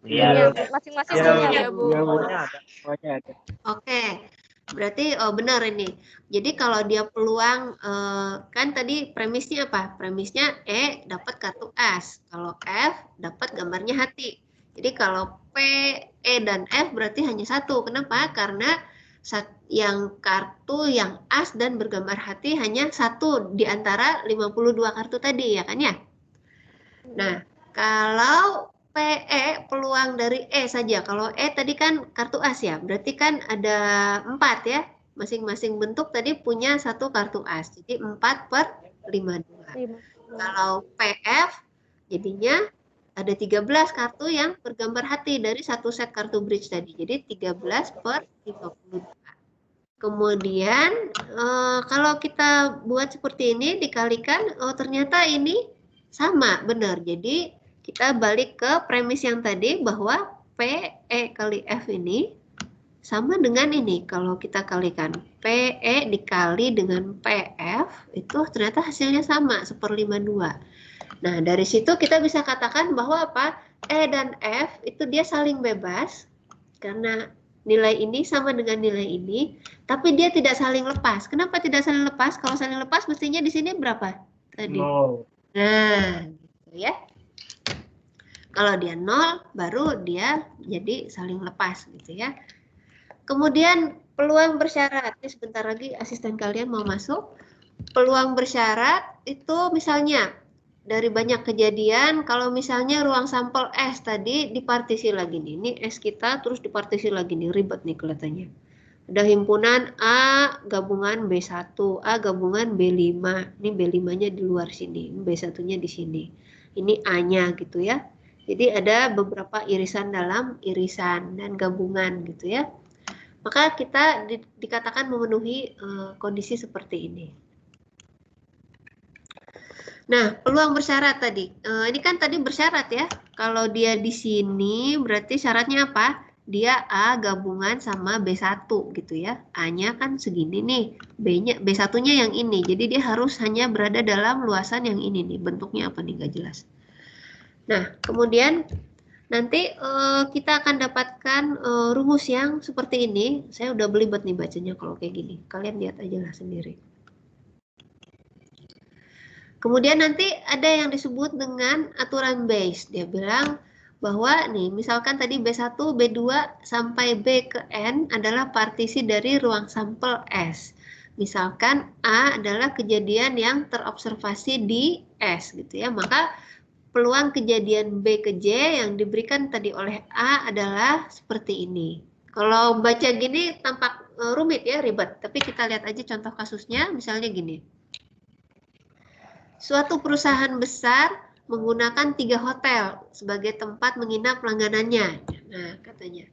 Iya. Iya, Bu. Masing-masing Iya, punya Bu. ya, Bu. Iya, Bu. Semuanya ada. Oke, berarti benar ini. Jadi kalau dia peluang, kan tadi premisnya apa? Premisnya E dapat kartu as, kalau F dapat gambarnya hati. Jadi kalau P, E, dan F berarti hanya satu. Kenapa? Karena yang kartu yang as dan bergambar hati hanya satu di antara 52 kartu tadi, ya kan ya? Nah, kalau PE peluang dari E saja. Kalau E tadi kan kartu as ya, berarti kan ada 4 ya. Masing-masing bentuk tadi punya satu kartu as. Jadi 4/52. Kalau PF jadinya ada 13 kartu yang bergambar hati dari satu set kartu bridge tadi. Jadi 13/52. Kemudian kalau kita buat seperti ini dikalikan, oh ternyata ini sama, benar. Jadi kita balik ke premis yang tadi bahwa PE kali F ini sama dengan ini. Kalau kita kalikan PE dikali dengan PF itu ternyata hasilnya sama, 1/52. Nah, dari situ kita bisa katakan bahwa apa? E dan F itu dia saling bebas karena nilai ini sama dengan nilai ini, tapi dia tidak saling lepas. Kenapa tidak saling lepas? Kalau saling lepas mestinya di sini berapa tadi? 0. Nah, gitu ya. Kalau dia 0, baru dia jadi saling lepas gitu ya. Kemudian peluang bersyarat. Ini sebentar lagi asisten kalian mau masuk. Peluang bersyarat itu misalnya dari banyak kejadian, kalau misalnya ruang sampel S tadi dipartisi lagi nih. Ini S kita terus dipartisi lagi nih, ribet nih kelihatannya. Ada himpunan A gabungan B1, A gabungan B5. Ini B5-nya di luar sini, B1-nya di sini. Ini A-nya gitu ya. Jadi ada beberapa irisan dalam irisan dan gabungan gitu ya. Maka kita dikatakan memenuhi kondisi seperti ini. Nah, peluang bersyarat tadi. Ini kan tadi bersyarat ya. Kalau dia di sini berarti syaratnya apa? Dia A gabungan sama B1 gitu ya. A-nya kan segini nih. B1-nya yang ini. Jadi dia harus hanya berada dalam luasan yang ini nih. Bentuknya apa nih? Nggak jelas. Nah, kemudian nanti kita akan dapatkan rumus yang seperti ini. Saya udah belibet nih bacanya kalau kayak gini. Kalian lihat aja lah sendiri. Kemudian nanti ada yang disebut dengan aturan Bayes. Dia bilang bahwa nih misalkan tadi B1, B2 sampai B ke N adalah partisi dari ruang sampel S. Misalkan A adalah kejadian yang terobservasi di S gitu ya. Maka peluang kejadian B ke J yang diberikan tadi oleh A adalah seperti ini. Kalau baca gini tampak rumit ya, ribet. Tapi kita lihat aja contoh kasusnya, misalnya gini. Suatu perusahaan besar menggunakan 3 hotel sebagai tempat menginap langganannya. Nah, katanya.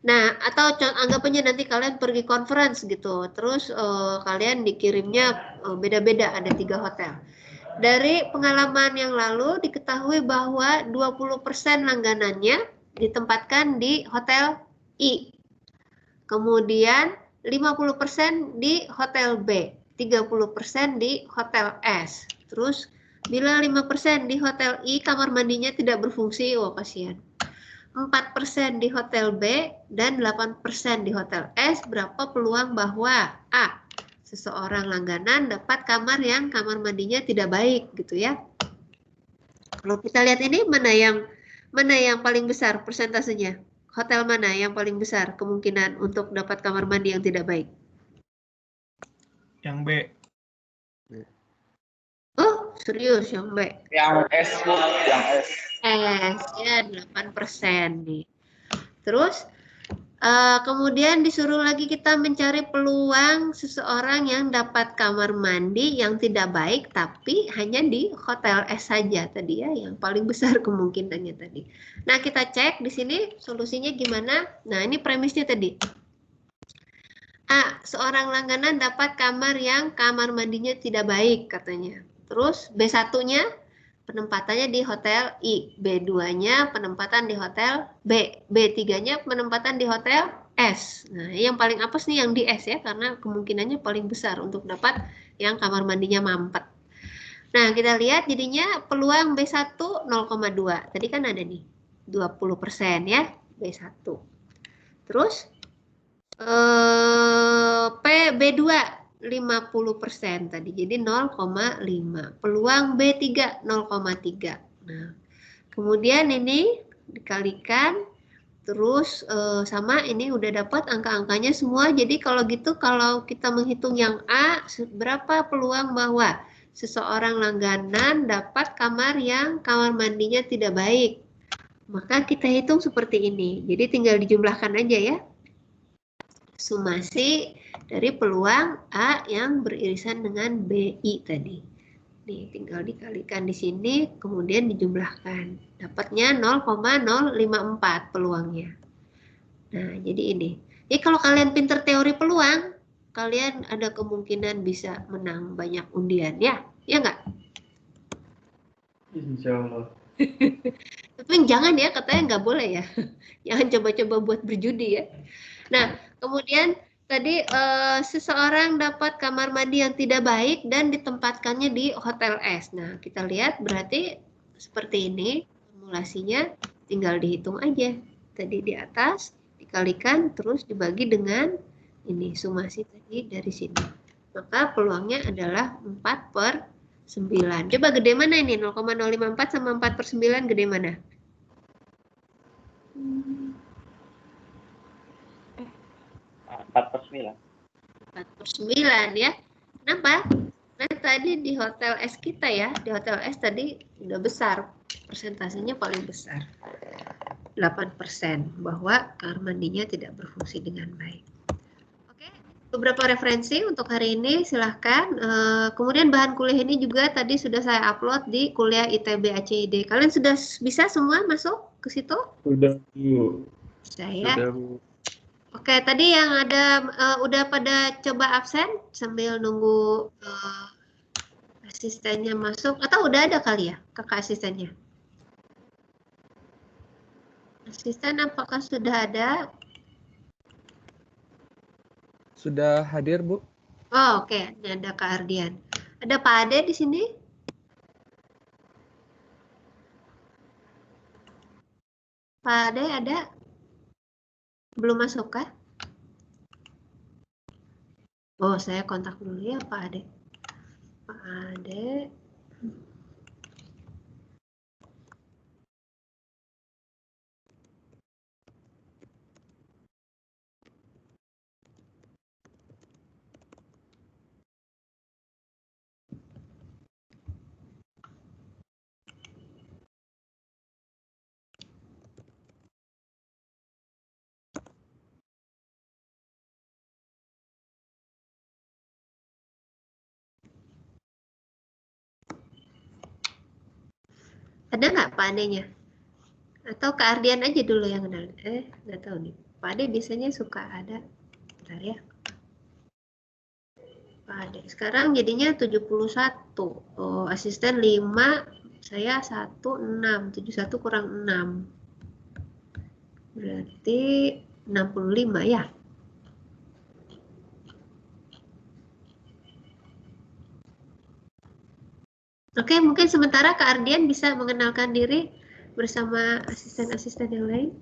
Nah, atau anggapannya nanti kalian pergi conference gitu. Terus kalian dikirimnya beda-beda, ada 3 hotel. Dari pengalaman yang lalu diketahui bahwa 20% langganannya ditempatkan di hotel I. Kemudian 50% di hotel B, 30% di hotel S. Terus bila 5% di hotel I kamar mandinya tidak berfungsi, oh kasihan. 4% di hotel B dan 8% di hotel S, berapa peluang bahwa A, seseorang langganan dapat kamar yang kamar mandinya tidak baik gitu ya. Kalau kita lihat ini mana yang paling besar persentasenya? Hotel mana yang paling besar kemungkinan untuk dapat kamar mandi yang tidak baik? Yang B. Oh, serius yang B. Yang S, Bu. Yang S. S ya 8% nih. Terus kemudian disuruh lagi kita mencari peluang seseorang yang dapat kamar mandi yang tidak baik tapi hanya di hotel S saja tadi ya, yang paling besar kemungkinannya tadi. Nah, kita cek di sini solusinya gimana. Nah, ini premisnya tadi. A, seorang langganan dapat kamar yang kamar mandinya tidak baik katanya. Terus B1-nya penempatannya di hotel I, B2-nya penempatan di hotel B, B3-nya penempatan di hotel S. Nah, yang paling apes nih yang di S ya, karena kemungkinannya paling besar untuk dapat yang kamar mandinya mampet. Nah, kita lihat jadinya peluang B1 0,2. Tadi kan ada nih 20% ya, B1. Terus B2 50% tadi, jadi 0,5. Peluang B3 0,3. Nah, kemudian ini dikalikan, terus sama ini udah dapat angka-angkanya semua. Jadi kalau gitu, kalau kita menghitung yang A, berapa peluang bahwa seseorang langganan dapat kamar yang kamar mandinya tidak baik? Maka kita hitung seperti ini. Jadi tinggal dijumlahkan aja ya. Sumasi dari peluang A yang beririsan dengan BI tadi. Nih, tinggal dikalikan di sini, kemudian dijumlahkan. Dapatnya 0,054 peluangnya. Nah, jadi ini. Jadi kalau kalian pinter teori peluang, kalian ada kemungkinan bisa menang banyak undian ya. Ya nggak? Insya Allah. Tapi jangan ya, katanya nggak boleh ya. Jangan coba-coba buat berjudi ya. Nah, kemudian tadi seseorang dapat kamar mandi yang tidak baik dan ditempatkannya di hotel S. Nah, kita lihat berarti seperti ini formulasinya, tinggal dihitung aja. Tadi di atas dikalikan terus dibagi dengan ini sumasi tadi dari sini. Maka peluangnya adalah 4/9. Coba gede mana ini? 0,054 sama 4/9 gede mana? 4/9. 4/9 ya. Kenapa? Nah, tadi di hotel S kita ya, di hotel S tadi udah besar, persentasenya paling besar. 8% bahwa kamar mandinya tidak berfungsi dengan baik. Oke. beberapa referensi untuk hari ini, silahkan. Kemudian bahan kuliah ini juga tadi sudah saya upload di kuliah ITB ACID. Kalian sudah bisa semua masuk ke situ? Sudah, Bu. Saya. Sudah, Bu. Oke, tadi yang ada udah pada coba absen sambil nunggu asistennya masuk, atau udah ada kali ya kakak asistennya? Asisten apakah sudah ada? Sudah hadir, Bu? Oh, oke. Ini ada Kak Ardian. Ada Pak Ade di sini? Pak Ade ada? Belum masuk kah? Oh, saya kontak dulu ya Pak Ade. Pak Ade. Ada nggak Pak Ade-nya? Atau Kak Ardian aja dulu yang kenal? Nggak tahu nih. Pak Ade biasanya suka ada. Bentar ya. Pak Ade. Sekarang jadinya 71. Oh, asisten 5, saya 1, 6. 71 kurang 6. Berarti 65 ya? Oke, mungkin sementara Kak Ardian bisa mengenalkan diri bersama asisten-asisten yang lain.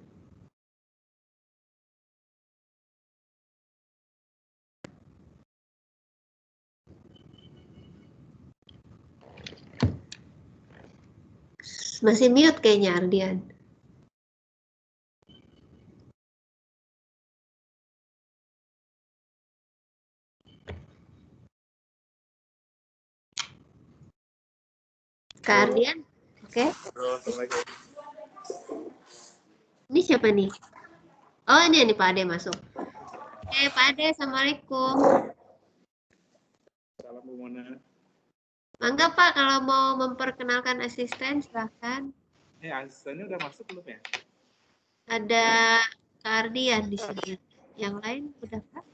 Masih mute kayaknya Ardian. Kak Ardian, oke. Ini siapa nih? Oh, ini Pak Ade masuk. Oke, Pak Ade, Assalamualaikum. Salam Bu Mona. Mangga Pak, kalau mau memperkenalkan asisten, silahkan. Asistennya udah masuk belum ya? Ada Kak Ardian di sini. Yang lain udah Pak?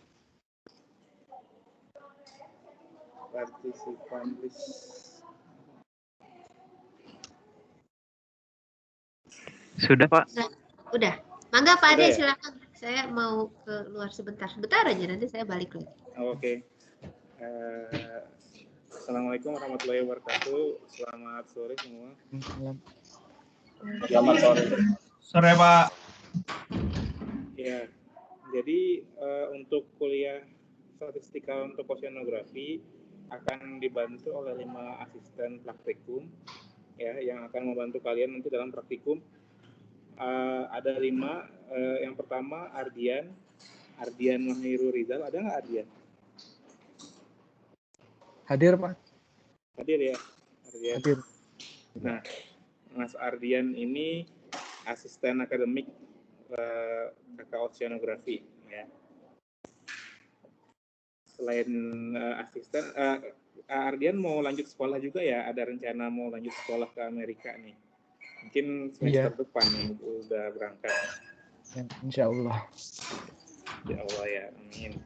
Partisipan list. Sudah, Pak. Udah. Mangga Pak Ade, Udah ya? silahkan. Saya mau keluar sebentar. Sebentar aja, nanti saya balik lagi. Oke. Assalamualaikum warahmatullahi wabarakatuh. Selamat sore semua. Selamat sore. Sore Pak. Ya, jadi untuk kuliah statistika untuk oceanografi akan dibantu oleh 5 asisten praktikum ya yang akan membantu kalian nanti dalam praktikum. Ada 5. Yang pertama Ardian Mahiru Rizal. Ada nggak Ardian? Hadir, Pak. Hadir ya, Ardian. Hadir. Nah, Mas Ardian ini asisten akademik kakak oceanografi ya. Selain asisten, Ardian mau lanjut sekolah juga ya? Ada rencana mau lanjut sekolah ke Amerika nih? Mungkin semester depan nih udah berangkat. Ya, insya Allah. Ya Allah ya, amin.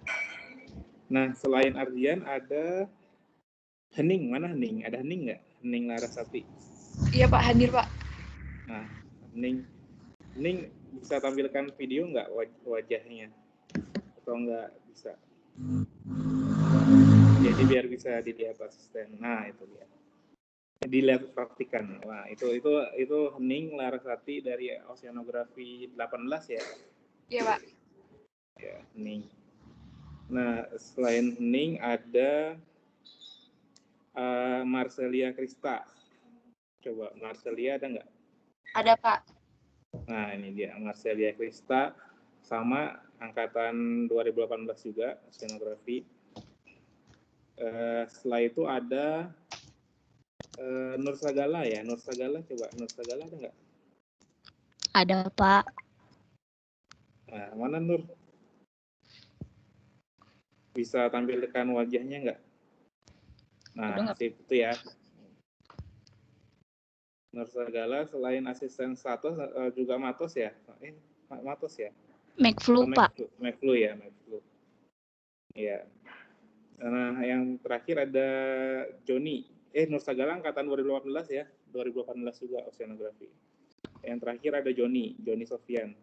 Nah, selain Ardian ada Hening. Mana Hening? Ada Hening nggak? Hening Larasati. Iya Pak, hadir Pak. Nah, Hening bisa tampilkan video nggak wajahnya? Atau nggak bisa? Jadi biar bisa dilihat asisten. Nah, itu dia. Dilihat praktikan. Wah, itu Hening Larasati dari Oceanografi 18 ya? Iya Pak. Ya, Hening. Nah, selain Hening ada Marcelia Krista. Coba Marcelia ada nggak? Ada Pak. Nah, ini dia Marcelia Krista, sama angkatan 2018 juga oceanografi. Setelah itu ada Nur Sagala ya. Nur Sagala, coba Nur Sagala ada nggak? Ada Pak. Nah, mana Nur? Bisa tampilkan wajahnya nggak? Udah Nah, nggak? sip itu ya. Nursagala selain asisten status juga Matos ya? Matos ya? Macflu, Pak. Macflu ya, Macflu. Iya. Nah, yang terakhir ada Joni. Nursagala angkatan 2018 ya, 2018 juga oceanografi. Yang terakhir ada Joni Sofian.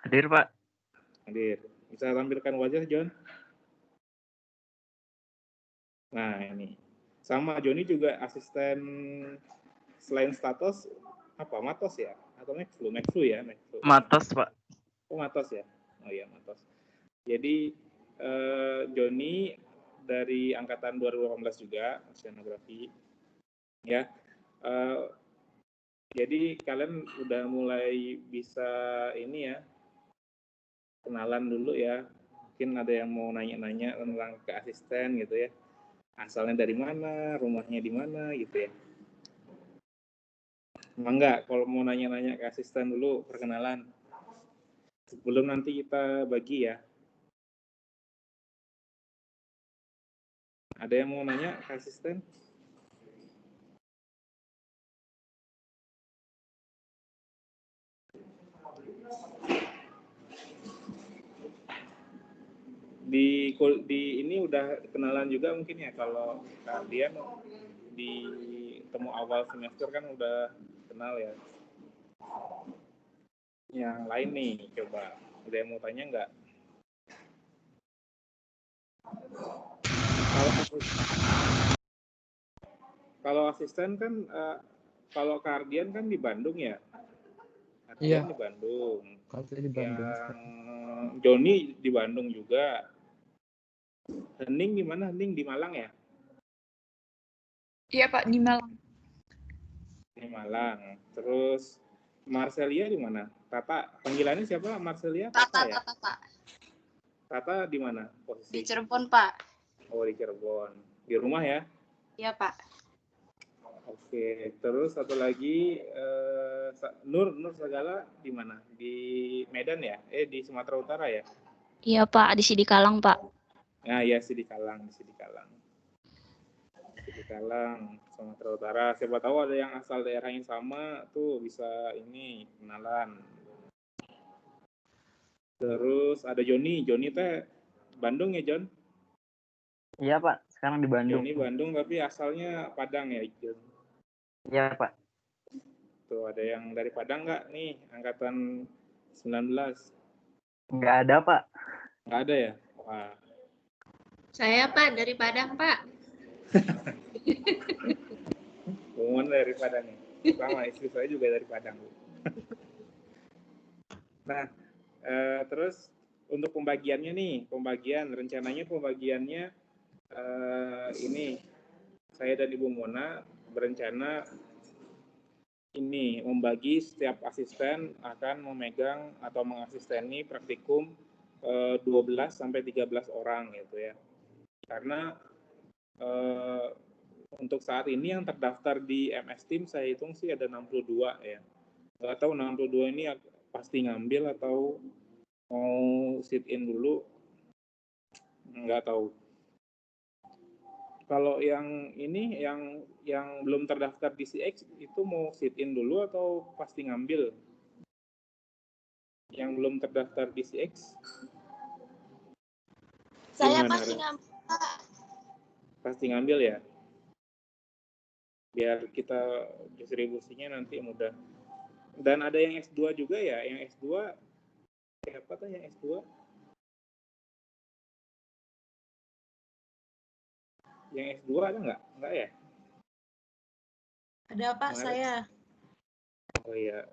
Hadir, Pak. Hadir. Bisa tampilkan wajah, John? Nah, ini. Sama Joni juga asisten selain status apa? Matos ya? Atau Macflu? Macflu ya, Macflu. Matos, Pak. Oh, Matos ya? Oh iya, Matos. Jadi Joni dari angkatan 2018 juga oceanografi ya. Jadi kalian udah mulai bisa ini ya, kenalan dulu ya. Mungkin ada yang mau nanya-nanya tentang ke asisten gitu ya. Asalnya dari mana, rumahnya di mana gitu ya. Emang enggak, kalau mau nanya-nanya ke asisten dulu perkenalan. Sebelum nanti kita bagi ya. Ada yang mau nanya ke asisten? Di ini udah kenalan juga mungkin ya, kalau kalian di temu awal semester kan udah kenal ya. Yang lain nih, coba ada yang mau tanya nggak? Kalau asisten kan, kalau Kardian kan di Bandung ya. Kardian Iya. di Bandung. Kalau di Bandung. Yang Joni di Bandung juga. Hening di mana? Hening di Malang ya? Iya, Pak, di Malang. Di Malang. Terus Marcelia di mana? Tata, panggilannya siapa? Marcelia? Tata ya? Pak. Tata di mana Di posisi? Cirebon, Pak. Oh, di Cirebon. Di rumah ya? Iya, Pak. Oke, terus satu lagi Nur Sagala di mana? Di Medan ya? Di Sumatera Utara ya? Iya, Pak, di Sidikalang, Pak. Nah, ya Sidikalang, Sumatera Utara. Siapa tahu ada yang asal daerah yang sama tuh bisa ini kenalan. Terus ada Joni teh Bandung ya, John? Iya, Pak. Sekarang di Bandung. Joni Bandung tapi asalnya Padang ya, John? Iya, Pak. Tuh ada yang dari Padang nggak nih, angkatan 19? Nggak ada, Pak. Nggak ada ya? Wah. Saya Pak dari Padang Pak. Umum dari Padang nih. Sama istri saya juga dari Padang. Nah, terus untuk pembagiannya rencananya pembagiannya ini saya dan Ibu Mona berencana ini membagi setiap asisten akan memegang atau mengasisteni praktikum 12 sampai 13 orang gitu ya. Karena untuk saat ini yang terdaftar di MS Team saya hitung sih ada 62 ya. Nggak tahu 62 ini pasti ngambil atau mau sit in dulu, nggak tahu. Kalau yang ini yang belum terdaftar di CX itu mau sit in dulu atau pasti ngambil? Yang belum terdaftar di CX? Saya Gimana, pasti Ren? ngambil, Pak. Pasti ngambil ya? Biar kita distribusinya nanti mudah. Dan ada yang S2 juga ya? Yang S2 siapa tuh yang S2? Yang S2 ada nggak? Nggak ya? Ada, Pak, saya. Oh iya.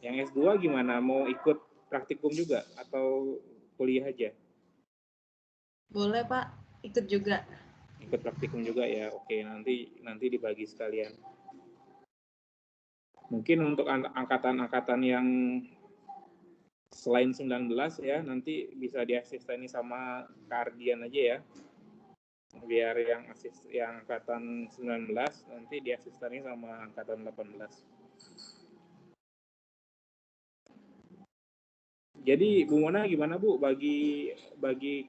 Yang S2 gimana? Mau ikut praktikum juga atau kuliah aja? Boleh, Pak. Ikut juga. Ikut praktikum juga ya. Oke, nanti dibagi sekalian. Mungkin untuk angkatan-angkatan yang selain 19 ya, nanti bisa diasisteni sama Kardian aja ya. Biar yang angkatan 19 nanti diasisteni sama angkatan 18. Jadi Bu Mona gimana Bu? Bagi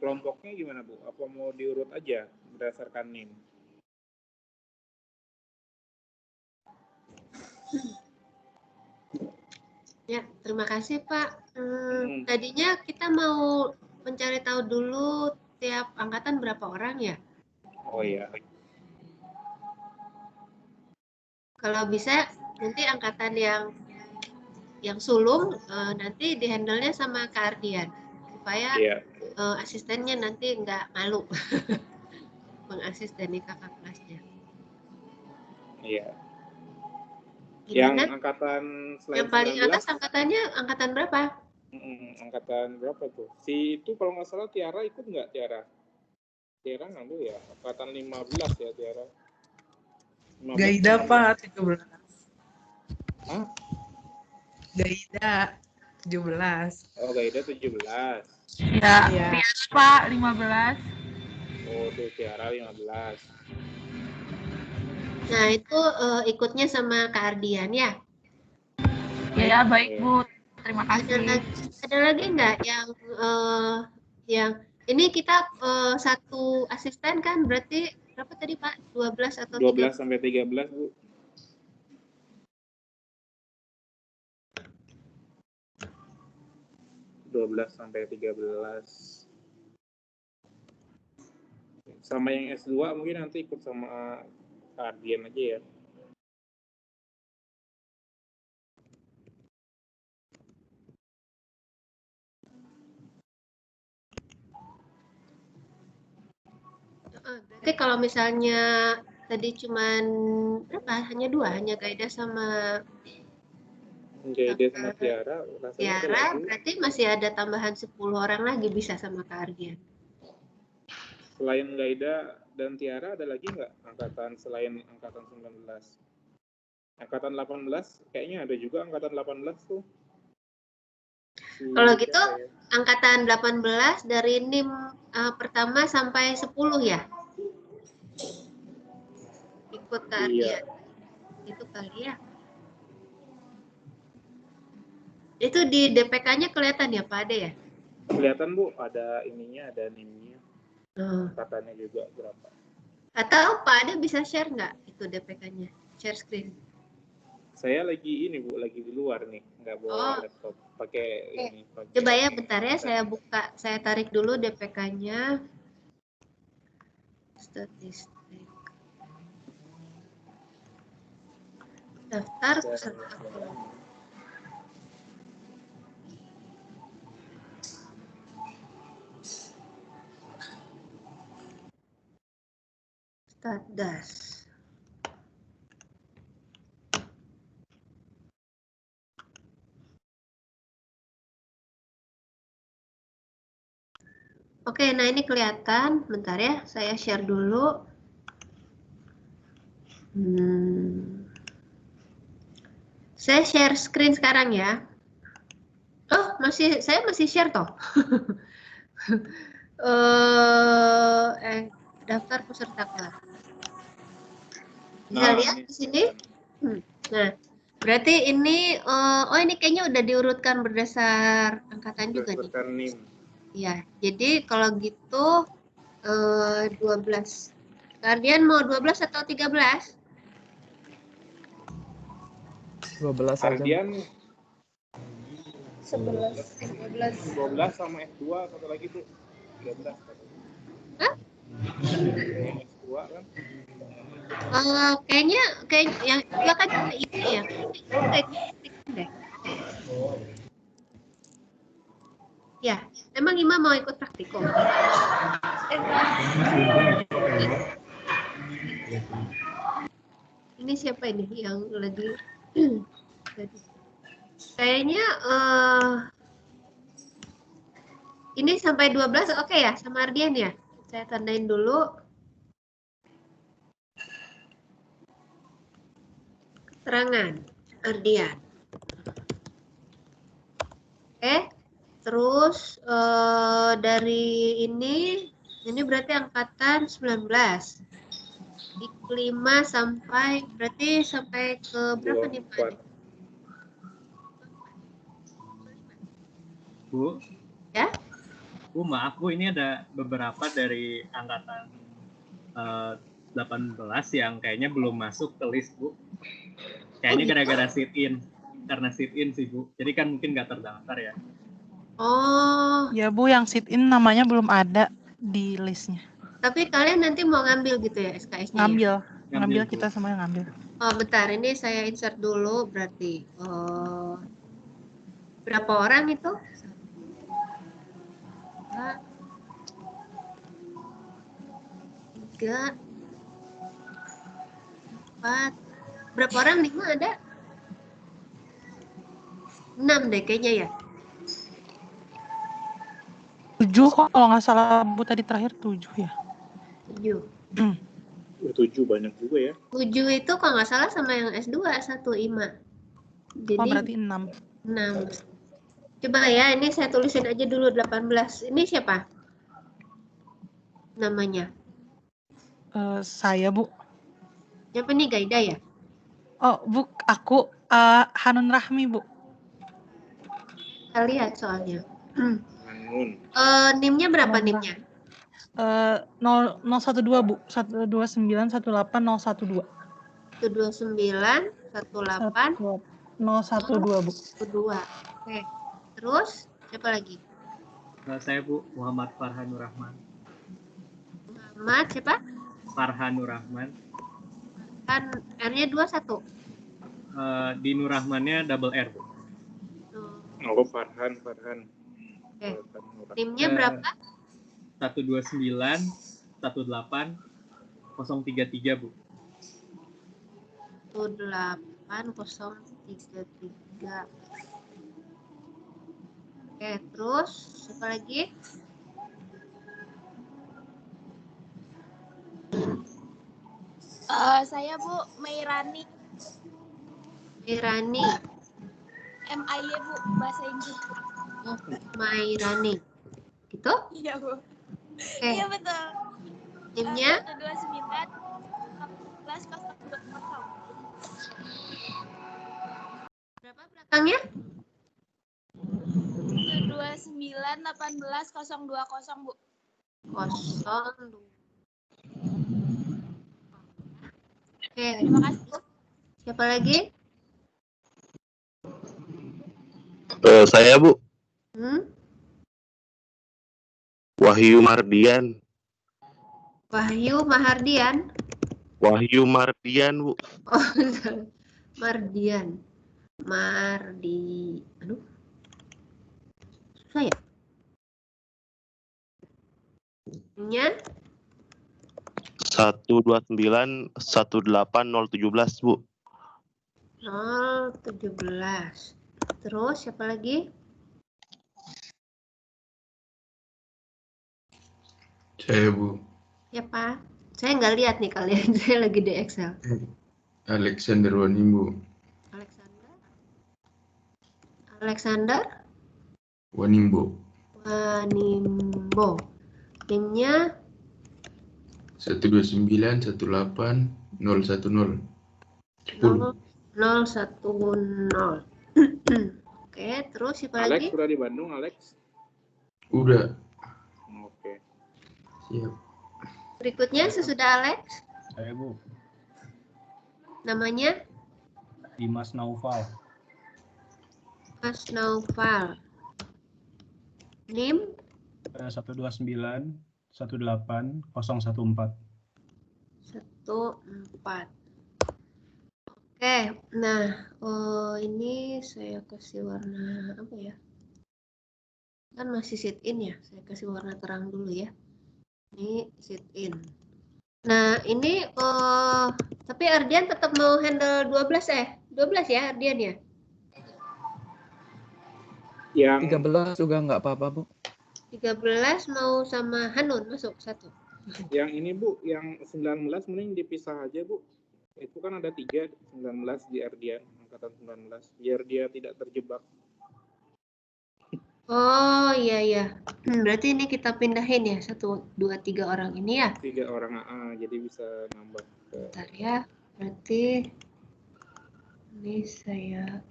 kelompoknya gimana Bu? Apa mau diurut aja berdasarkan NIM? Ya, terima kasih Pak. Tadinya kita mau mencari tahu dulu tiap angkatan berapa orang ya? Oh iya. Kalau bisa nanti angkatan yang sulung nanti dihandle-nya sama Kak Ardian supaya Iya. asistennya nanti nggak malu mengasisteni kakak kelasnya. Iya. Gimana? Yang angkatan selain Yang paling 19, atas angkatannya angkatan berapa? angkatan berapa tuh? Si itu kalau nggak salah Tiara ikut nggak Tiara? Tiara ngambil ya, angkatan 15 ya Tiara. 15, Gaida 16. Pak 13. Hah? Gaida 17. Oh Gaida 17. Ya, Tiara Pak 15. Oh tuh Tiara 15. Nah itu ikutnya sama Kak Ardian ya? Ya baik Bu, terima kasih. Ada lagi nggak yang ini kita satu asisten kan berarti berapa tadi Pak? 12 atau 12 sampai 13 Bu. sampai 13. Sama yang S2 mungkin nanti ikut sama Kak Ardian aja ya. Berarti kalau misalnya tadi cuman berapa? Hanya 2, hanya Gaida sama Tiara, Tiara, berarti masih ada tambahan 10 orang lagi bisa sama Kak Ardian. Selain Gaida dan Tiara ada lagi nggak angkatan selain angkatan 19? Angkatan 18 kayaknya ada juga angkatan 18 tuh. Kalau gitu angkatan 18 dari NIM pertama sampai 10 ya? Ikut Kak Ardian. Itu kali ya. Itu di DPK-nya kelihatan ya Pak Ade ya? Kelihatan Bu, ada ininya, ada NIM-nya. Angkatannya juga berapa. Atau Pak Ade bisa share nggak itu DPK-nya? Share screen. Saya lagi ini Bu, lagi di luar nih, nggak bawa laptop. Pakai ini. Coba ya bentar ya, saya buka, saya tarik dulu DPK-nya. Statistik. Daftar peserta kelompok. Statdas. Oke, nah ini kelihatan. Bentar ya, saya share dulu. Saya share screen sekarang ya. Oh, saya masih share toh. Daftar peserta kelas. Bisa lihat di sini? Nah, berarti ini, ini kayaknya udah diurutkan berdasar angkatan juga nih. NIM. Iya, jadi kalau gitu 12. Kalian mau 12 atau 13? 12 aja. Ardian 12 sama S2 satu lagi Bu. 13. Hah? S2 kan? Kayaknya yang juga kan ini ya. Deh. Ya, emang Ima mau ikut praktikum? Ini siapa ini yang lagi? Kayaknya ini sampai 12 oke ya sama Ardian ya? Saya tandain dulu. Keterangan Ardian. Oke. Terus dari ini berarti angkatan 19. Di 5 sampai berarti sampai ke berapa nih Pak? Bu. Ya? Bu, maaf Bu, ini ada beberapa dari angkatan 18 yang kayaknya belum masuk ke list Bu. Kayaknya gara-gara sit-in. Karena sit-in sih Bu. Jadi kan mungkin nggak terdaftar ya. Oh. Ya Bu, yang sit-in namanya belum ada di listnya. Tapi kalian nanti mau ngambil gitu ya SKS-nya? Ngambil kita semua yang ngambil. Oh, bentar, ini saya insert dulu berarti. Berapa orang itu? 3, 4. Berapa orang? 5 ada? 6 deh kayaknya ya. 7 kalau nggak salah Bu tadi terakhir 7 ya. 7. 7 banyak juga ya. 7 itu kalau nggak salah sama yang S2 1 IMA. Jadi berarti 6. 6. Coba ya, ini saya tulisin aja dulu 18. Ini siapa? Namanya? Saya Bu. Siapa nih, Gaida ya? Oh, Bu, aku Hanun Rahmi, Bu. Kita lihat soalnya. Hanun. NIM-nya berapa NIM-nya? 012 Bu, 12918 012. 129 18 012 Bu. 2. Oke. Terus siapa lagi? Saya Bu, Muhammad Farhanur Rahman. Muhammad siapa? Farhanur Rahman. Kan R-nya 21. Di Nur Rahmannya double R Bu. Oh, Farhan. Oke. NIM-nya berapa? 129 18 033 Bu. 18033. Oke, terus siapa lagi? Saya Bu, Mairani. Mairani. MIY Bu, bahasa Inggris. Oh, Mairani. Gitu? Iya Bu. Oke. Iya betul. NIM-nya? 129 14 020. Berapa belakangnya? 129 18 020 Bu. 02. Oke, Terima kasih Bu. siapa lagi? Saya Bu. Wahyu Mardian. Wahyu Mahardian. Wahyu Mardian Bu. Oh, Mardian. Aduh. Susah ya? Nya 129 18017 Bu. 017. Terus siapa lagi? Saya Bu. Siapa? Saya nggak lihat nih kalian. Saya lagi di Excel. Alexander Wanimbo. Alexander Wanimbo. Wanimbo. NIM-nya 129 18 010. 10. 010. Oke, terus siapa Alex lagi? sudah di Bandung, Alex? Udah. Oke. Siap. Berikutnya sesudah Alex, Saya Bu, namanya Dimas Naufal. Mas Naufal. NIM 129 18 014. 14. Oke, nah ini saya kasih warna apa ya? Kan masih sit in ya, saya kasih warna terang dulu ya. Ini sit in. Nah ini tapi Ardian tetap mau handle 12 ya Ardian ya? Yang 13 juga nggak apa-apa Bu. 13 mau sama Hanun masuk satu. Yang ini Bu, yang 19 mending dipisah aja Bu. Itu kan ada 3, 19 di Ardian, angkatan 19. Biar dia tidak terjebak. Oh iya. Berarti ini kita pindahin ya 1, 2, 3 orang ini ya? 3 orang jadi bisa nambah. Bentar ya, berarti ini saya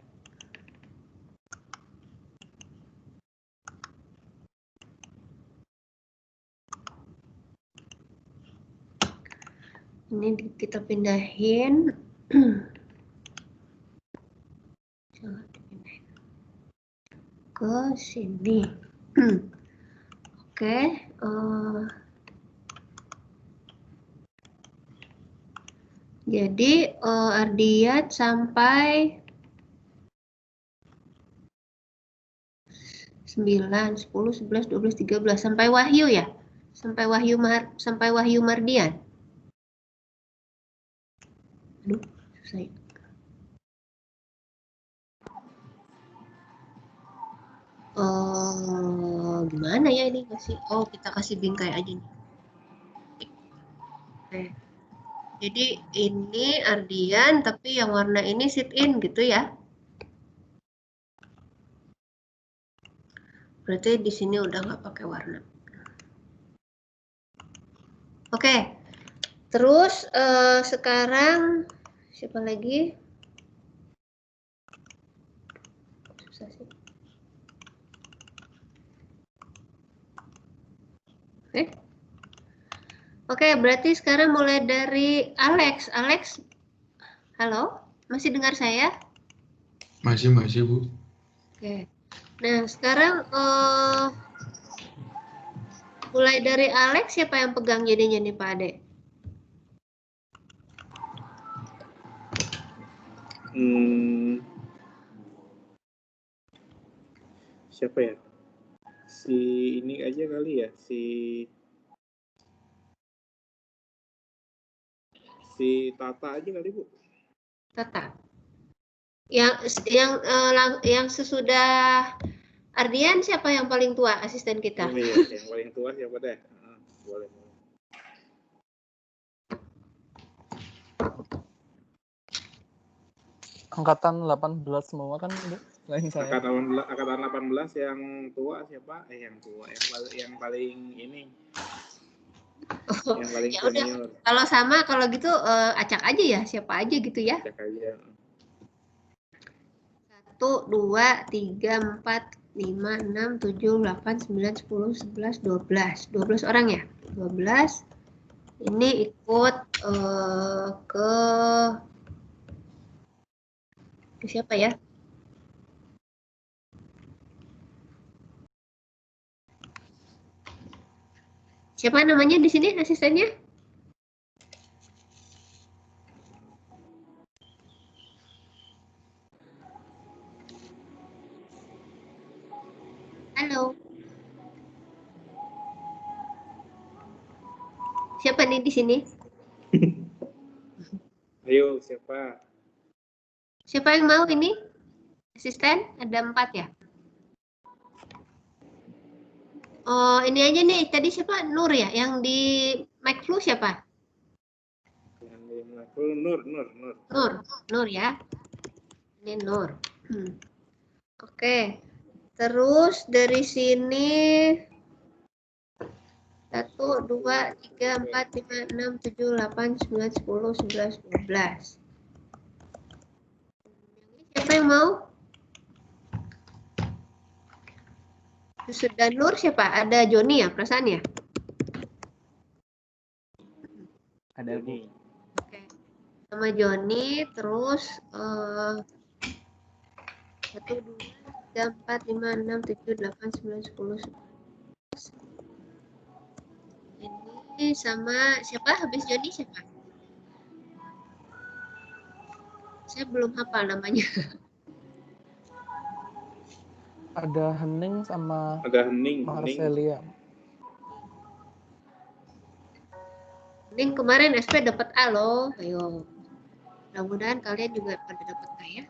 Ini kita pindahin. Ke sini. Oke. Jadi Ardiat sampai 9, 10, 11, 12, 13 sampai Wahyu ya? Sampai Wahyu Mardian. Aduh, susah. Gimana ya ini kasih? Oh, kita kasih bingkai aja nih. Oke. Jadi ini Ardian, tapi yang warna ini sit in gitu ya? Berarti di sini udah nggak pakai warna. Oke. Terus sekarang siapa lagi? Susah sih. Oke, berarti sekarang mulai dari Alex. Alex, halo, masih dengar saya? Masih, Bu. Oke. Nah, sekarang mulai dari Alex, siapa yang pegang jadinya nih Pak Ade? Siapa ya? Si ini aja kali ya, si Tata aja kali, Bu. Tata. Yang sesudah Ardian siapa yang paling tua asisten kita? Oh iya, yang paling tua siapa deh? Boleh. Angkatan 18 semua kan, Bu? Selain saya. Angkatan 18 yang tua siapa? Yang tua, yang paling ini. Oh, yang paling ya senior. udah. Kalau sama, kalau gitu acak aja ya, siapa aja gitu ya? Acak aja. 1, 2, 3, 4, 5, 6, 7, 8, 9, 10, 11, 12. 12 orang ya? 12. Ini ikut ke siapa ya? Siapa namanya di sini asistennya? Halo. Siapa nih di sini? Ayo, siapa? Siapa yang mau ini? Asisten? Ada 4 ya? Oh, ini aja nih. Tadi siapa? Nur ya? Yang di McFlu siapa? Yang di McFlu Nur. Nur ya. Ini Nur. Oke. Terus dari sini 1, 2, 3, 4, 5, 6, 7, 8, 9, 10, 11, 12. Siapa yang mau? Sudah Nur siapa? Ada Joni ya, perasaan ya? Ada, Bu. Oke. Sama Joni, terus 1, 2, 3, 4, 5, 6, 7, 8, 9, 10, 11. Ini sama siapa? Habis Joni siapa? Saya belum hafal namanya. Ada Hening sama Marcelia. Hening kemarin SP dapat A loh. Ayo. Mudah-mudahan kalian juga pada dapat A ya.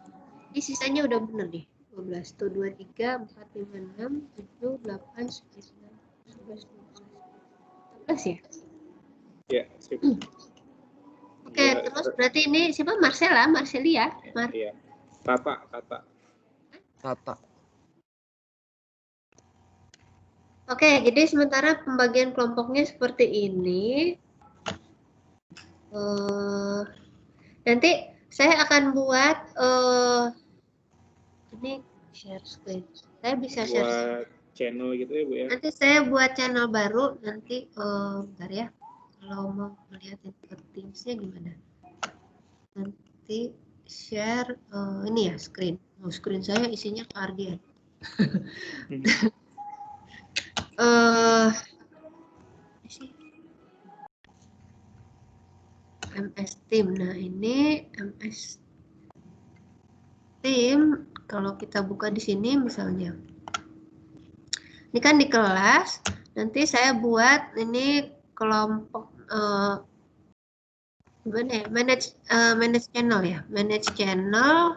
Ini sisanya udah bener nih. 12 tuh 2, 3, 4, 5, 6, 7, 8, 9, 11, 12 ya? Ya, sip. Oke, terus berarti ini siapa? Marcelia? Iya. Tata. Oke, jadi sementara pembagian kelompoknya seperti ini. Nanti saya akan buat ini share screen. Saya bisa share buat channel gitu ya, Bu ya. Nanti saya buat channel baru nanti bentar ya. kalau mau melihatin ke Teams-nya gimana? Nanti share ini ya screen. Oh, screen saya isinya Ardian. MS Team. Nah, ini MS Team kalau kita buka di sini misalnya. Ini kan di kelas, nanti saya buat ini kelompok gimana ya? Manage channel ya. Manage channel.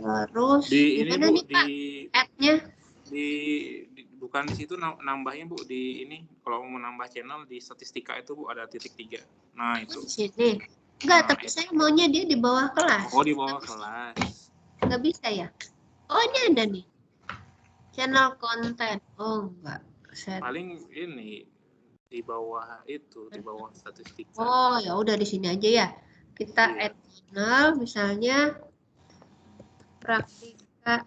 Terus Di ini gimana Bu, nih Pak? Add-nya? Bukan di situ nambahnya Bu, di ini kalau mau nambah channel di statistika itu Bu ada titik 3. Nah, itu. Di sini. Enggak, tapi saya maunya dia di bawah kelas. Oh, di bawah kelas. Enggak bisa ya? Oh, ini ada nih. Channel konten. Oh, enggak. Paling ini di bawah itu, di bawah statistika. Oh, ya udah di sini aja ya. Kita add channel misalnya praktika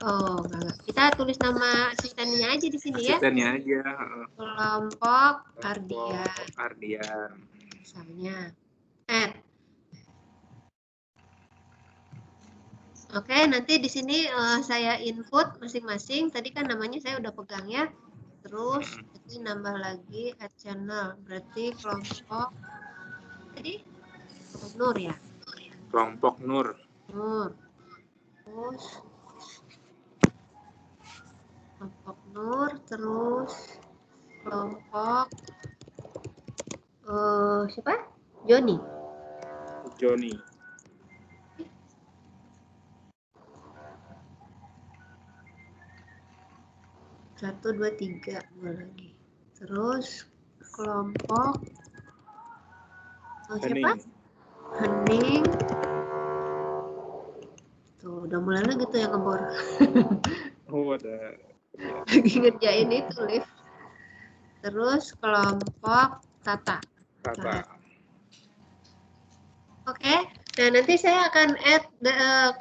oh enggak. Kita tulis nama asistennya aja di sini ya. Asistennya aja. Kelompok Ardian. Ardian. Misalnya add. Oke, nanti di sini saya input masing-masing. Tadi kan namanya saya udah pegang ya. Terus ini nambah lagi add channel. Berarti kelompok tadi Nur ya. Kelompok Nur. Nur. Terus kelompok Nur, terus kelompok siapa? Joni. Joni. Satu, dua, tiga, dua lagi. Terus kelompok siapa? Hening. Tuh, udah mulai lagi tuh yang ngebor. Oh, ada. Lagi ngerjain itu, Liv. Terus kelompok Tata. Tata. Oke. Nah, nanti saya akan add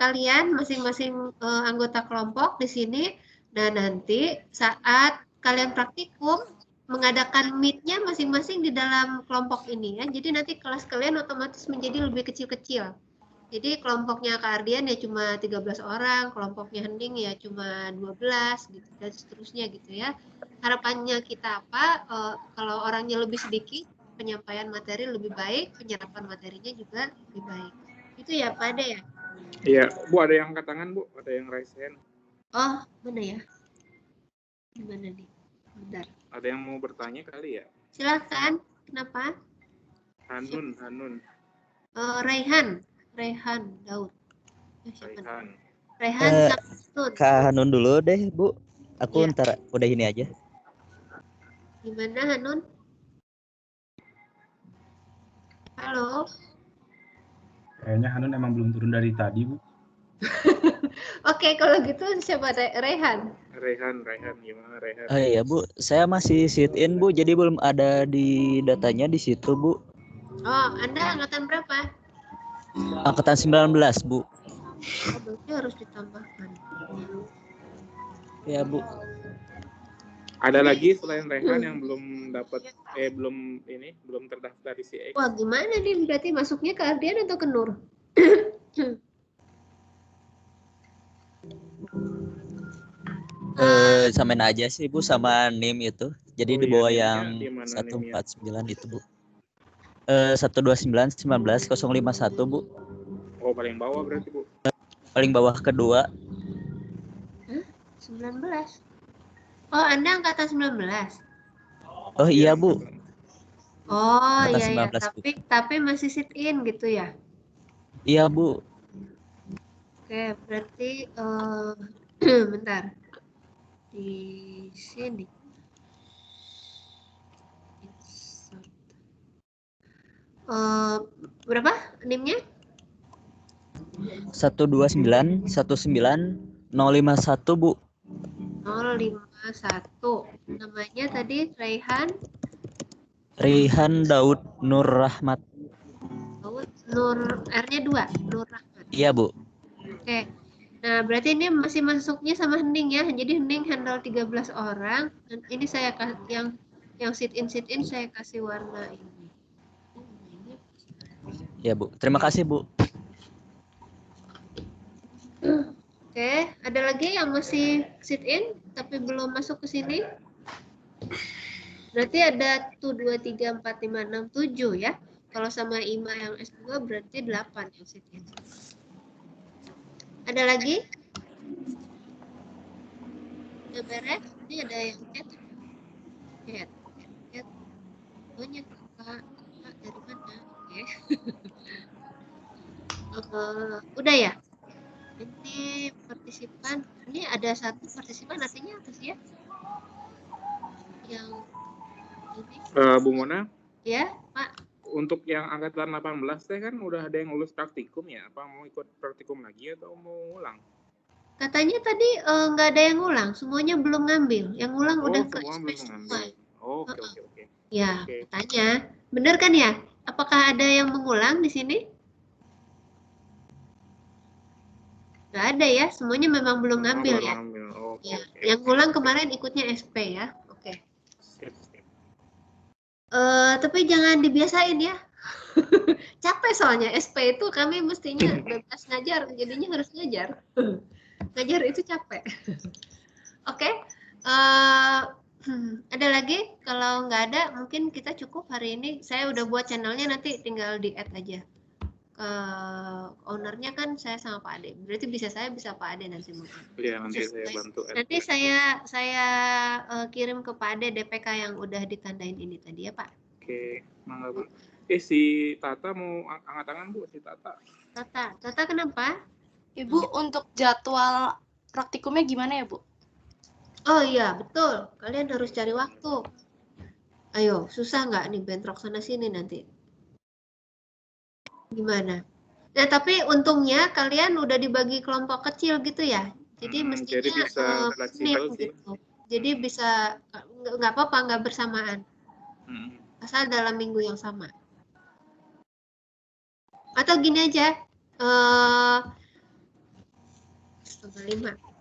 kalian masing-masing anggota kelompok di sini. Nah, nanti saat kalian praktikum mengadakan meet-nya masing-masing di dalam kelompok ini ya. Jadi nanti kelas kalian otomatis menjadi lebih kecil-kecil. Jadi kelompoknya Kak Ardian ya cuma 13 orang, kelompoknya Hening ya cuma 12 gitu dan seterusnya gitu ya. Harapannya kita apa? Kalau orangnya lebih sedikit, penyampaian materi lebih baik, penyerapan materinya juga lebih baik. Itu ya Pak Ade ya? Iya, Bu ada yang angkat tangan Bu, ada yang raise hand. Oh, mana ya? Gimana nih? Bentar. Ada yang mau bertanya kali ya? Silakan. Kenapa? Hanun. Rehan Daud. Rehan. Samsun. Kak Hanun dulu deh, Bu. Aku ntar udah ini aja. Gimana Hanun? Halo. Kayaknya Hanun emang belum turun dari tadi, Bu. Oke, kalau gitu siapa Rehan? Rehan gimana Rehan? Oh iya, Bu. Saya masih sit in, Bu. Jadi belum ada di datanya di situ, Bu. Oh, Anda angkatan berapa? Angkatan 19, Bu. Oh, berarti harus ditambahkan. Ya, Bu. Ada lagi selain Rehan yang belum dapat belum terdaftar di CX. Wah, gimana nih? Berarti masuknya ke Ardian atau ke Nur? Samain aja sih, Bu, sama NIM itu. Jadi di bawah yang 149 itu, Bu. 129 19 051, Bu. Oh, paling bawah berarti, Bu. Paling bawah kedua. 19. Oh, Anda angkatan 19. Oh iya, Bu. Oh angkatan iya, 19, tapi masih sit in gitu ya? Iya, Bu. Oke, berarti bentar. Di sini. Berapa NIM-nya? 129 19 051, Bu. 051. Namanya tadi Rehan Daud Nur Rahmat. Daud Nur, R-nya 2, Nur Rahmat. Iya, Bu. Oke. Nah, berarti ini masih masuknya sama Hening ya. Jadi Hening handle 13 orang. Dan ini saya yang sit in saya kasih warna ini. Ya, Bu. Terima kasih, Bu. Oke, ada lagi yang masih sit in tapi belum masuk ke sini? Berarti ada 1, 2, 3, 4, 5, 6, 7 ya. Kalau sama IMA yang S2 berarti 8 yang sit in. Ada lagi? Udah beres? Ini ada yang chat. Chat. Banyak kakak dari mana? Oke. Udah ya? Ini partisipan. Ini ada 1 partisipan artinya apa sih ya? Yang ini. Bu Mona? Ya, Pak. Untuk yang angkatan 18 teh kan udah ada yang lulus praktikum ya? Apa mau ikut praktikum lagi atau mau ulang? Katanya tadi nggak ada yang ulang, semuanya belum ngambil. Yang ulang udah ke semua belum ngambil. Oke. Ya, katanya. Bener kan ya? Apakah ada yang mengulang di sini? Nggak ada ya, semuanya memang belum ngambil ya. Yang ulang kemarin ikutnya SP ya. Oke. Tapi jangan dibiasain ya. Capek soalnya SP itu kami mestinya bebas ngajar, jadinya harus ngajar. Ngajar itu capek. Oke. Ada lagi? Kalau nggak ada, mungkin kita cukup hari ini. Saya udah buat channelnya, nanti tinggal di-add aja. Ownernya kan saya sama Pak Ade. Berarti bisa saya, bisa Pak Ade nanti mungkin. Iya, nanti saya bantu. Nanti saya kirim ke Pak Ade DPK yang udah ditandain ini tadi ya Pak. Oke, mangga Bu. Si Tata mau angkat tangan Bu, si Tata. Tata kenapa? Ibu, untuk jadwal praktikumnya gimana ya Bu? Oh iya, betul. Kalian harus cari waktu. Ayo, susah nggak nih bentrok sana sini nanti? Gimana? Nah, tapi untungnya kalian udah dibagi kelompok kecil gitu ya. Jadi mestinya jadi bisa fleksibel sih. Gitu. Jadi bisa nggak apa-apa nggak bersamaan. Asal dalam minggu yang sama. Atau gini aja. 5.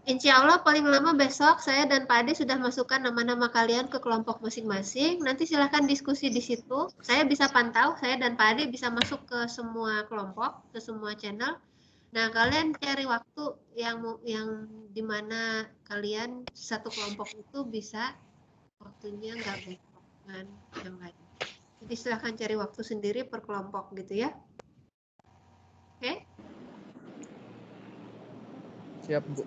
Insya Allah paling lama besok saya dan Pak Ade sudah masukkan nama-nama kalian ke kelompok masing-masing. Nanti silahkan diskusi di situ. Saya bisa pantau, saya dan Pak Ade bisa masuk ke semua kelompok, ke semua channel. Nah, kalian cari waktu yang dimana kalian satu kelompok itu bisa waktunya nggak bentrok dengan yang lain. Jadi silahkan cari waktu sendiri per kelompok gitu ya. Oke? Siap, Bu.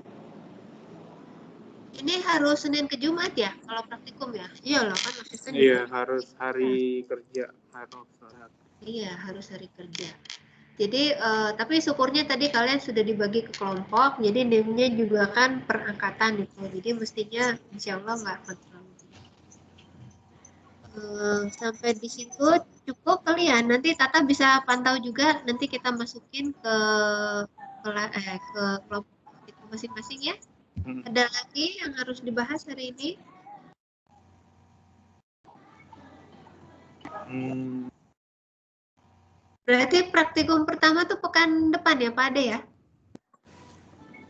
Ini harus Senin ke Jumat ya kalau praktikum ya? Iya loh kan asisten. Iya, harus hari kerja. Iya, harus hari kerja. Jadi tapi syukurnya tadi kalian sudah dibagi ke kelompok, jadi NIM-nya juga kan per angkatan itu. Jadi mestinya insya Allah nggak terlalu. Sampai di situ cukup kalian. Nanti Tata bisa pantau juga. Nanti kita masukin ke kelompok itu masing-masing ya. Ada lagi yang harus dibahas hari ini? Berarti praktikum pertama tuh pekan depan ya Pak Ade ya?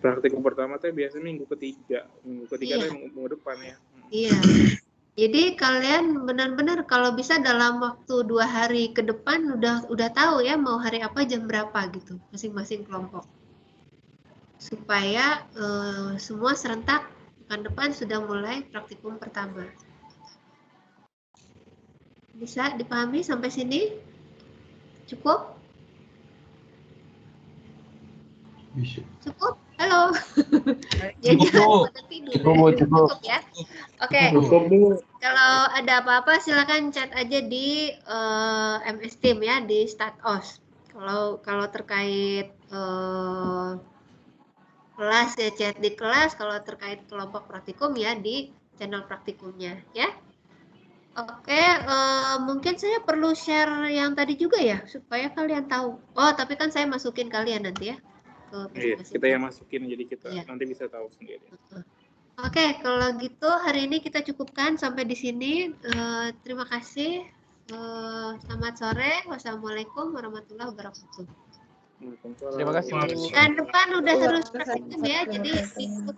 Praktikum pertama tuh biasanya minggu ketiga. Minggu ketiga tuh minggu depan ya. Iya. Jadi kalian benar-benar kalau bisa dalam waktu 2 hari ke depan udah tahu ya mau hari apa jam berapa gitu masing-masing kelompok. Supaya semua serentak pekan depan sudah mulai praktikum pertama. Bisa dipahami sampai sini? Cukup? Bisa. Cukup? Halo. Cukup ya. Oke. Kalau ada apa-apa silakan chat aja di MS Team ya di StatOS. Kalau terkait kelas ya chat di kelas, kalau terkait kelompok praktikum ya di channel praktikumnya ya. Oke, mungkin saya perlu share yang tadi juga ya supaya kalian tahu. Oh, tapi kan saya masukin kalian nanti ya. Iya, kita yang masukin jadi kita nanti bisa tahu sendiri. Oke, kalau gitu hari ini kita cukupkan sampai di sini. Terima kasih. Selamat sore. Wassalamualaikum warahmatullahi wabarakatuh. Terima kasih. Bu. Kan depan udah harus praktikum ya, jadi ikut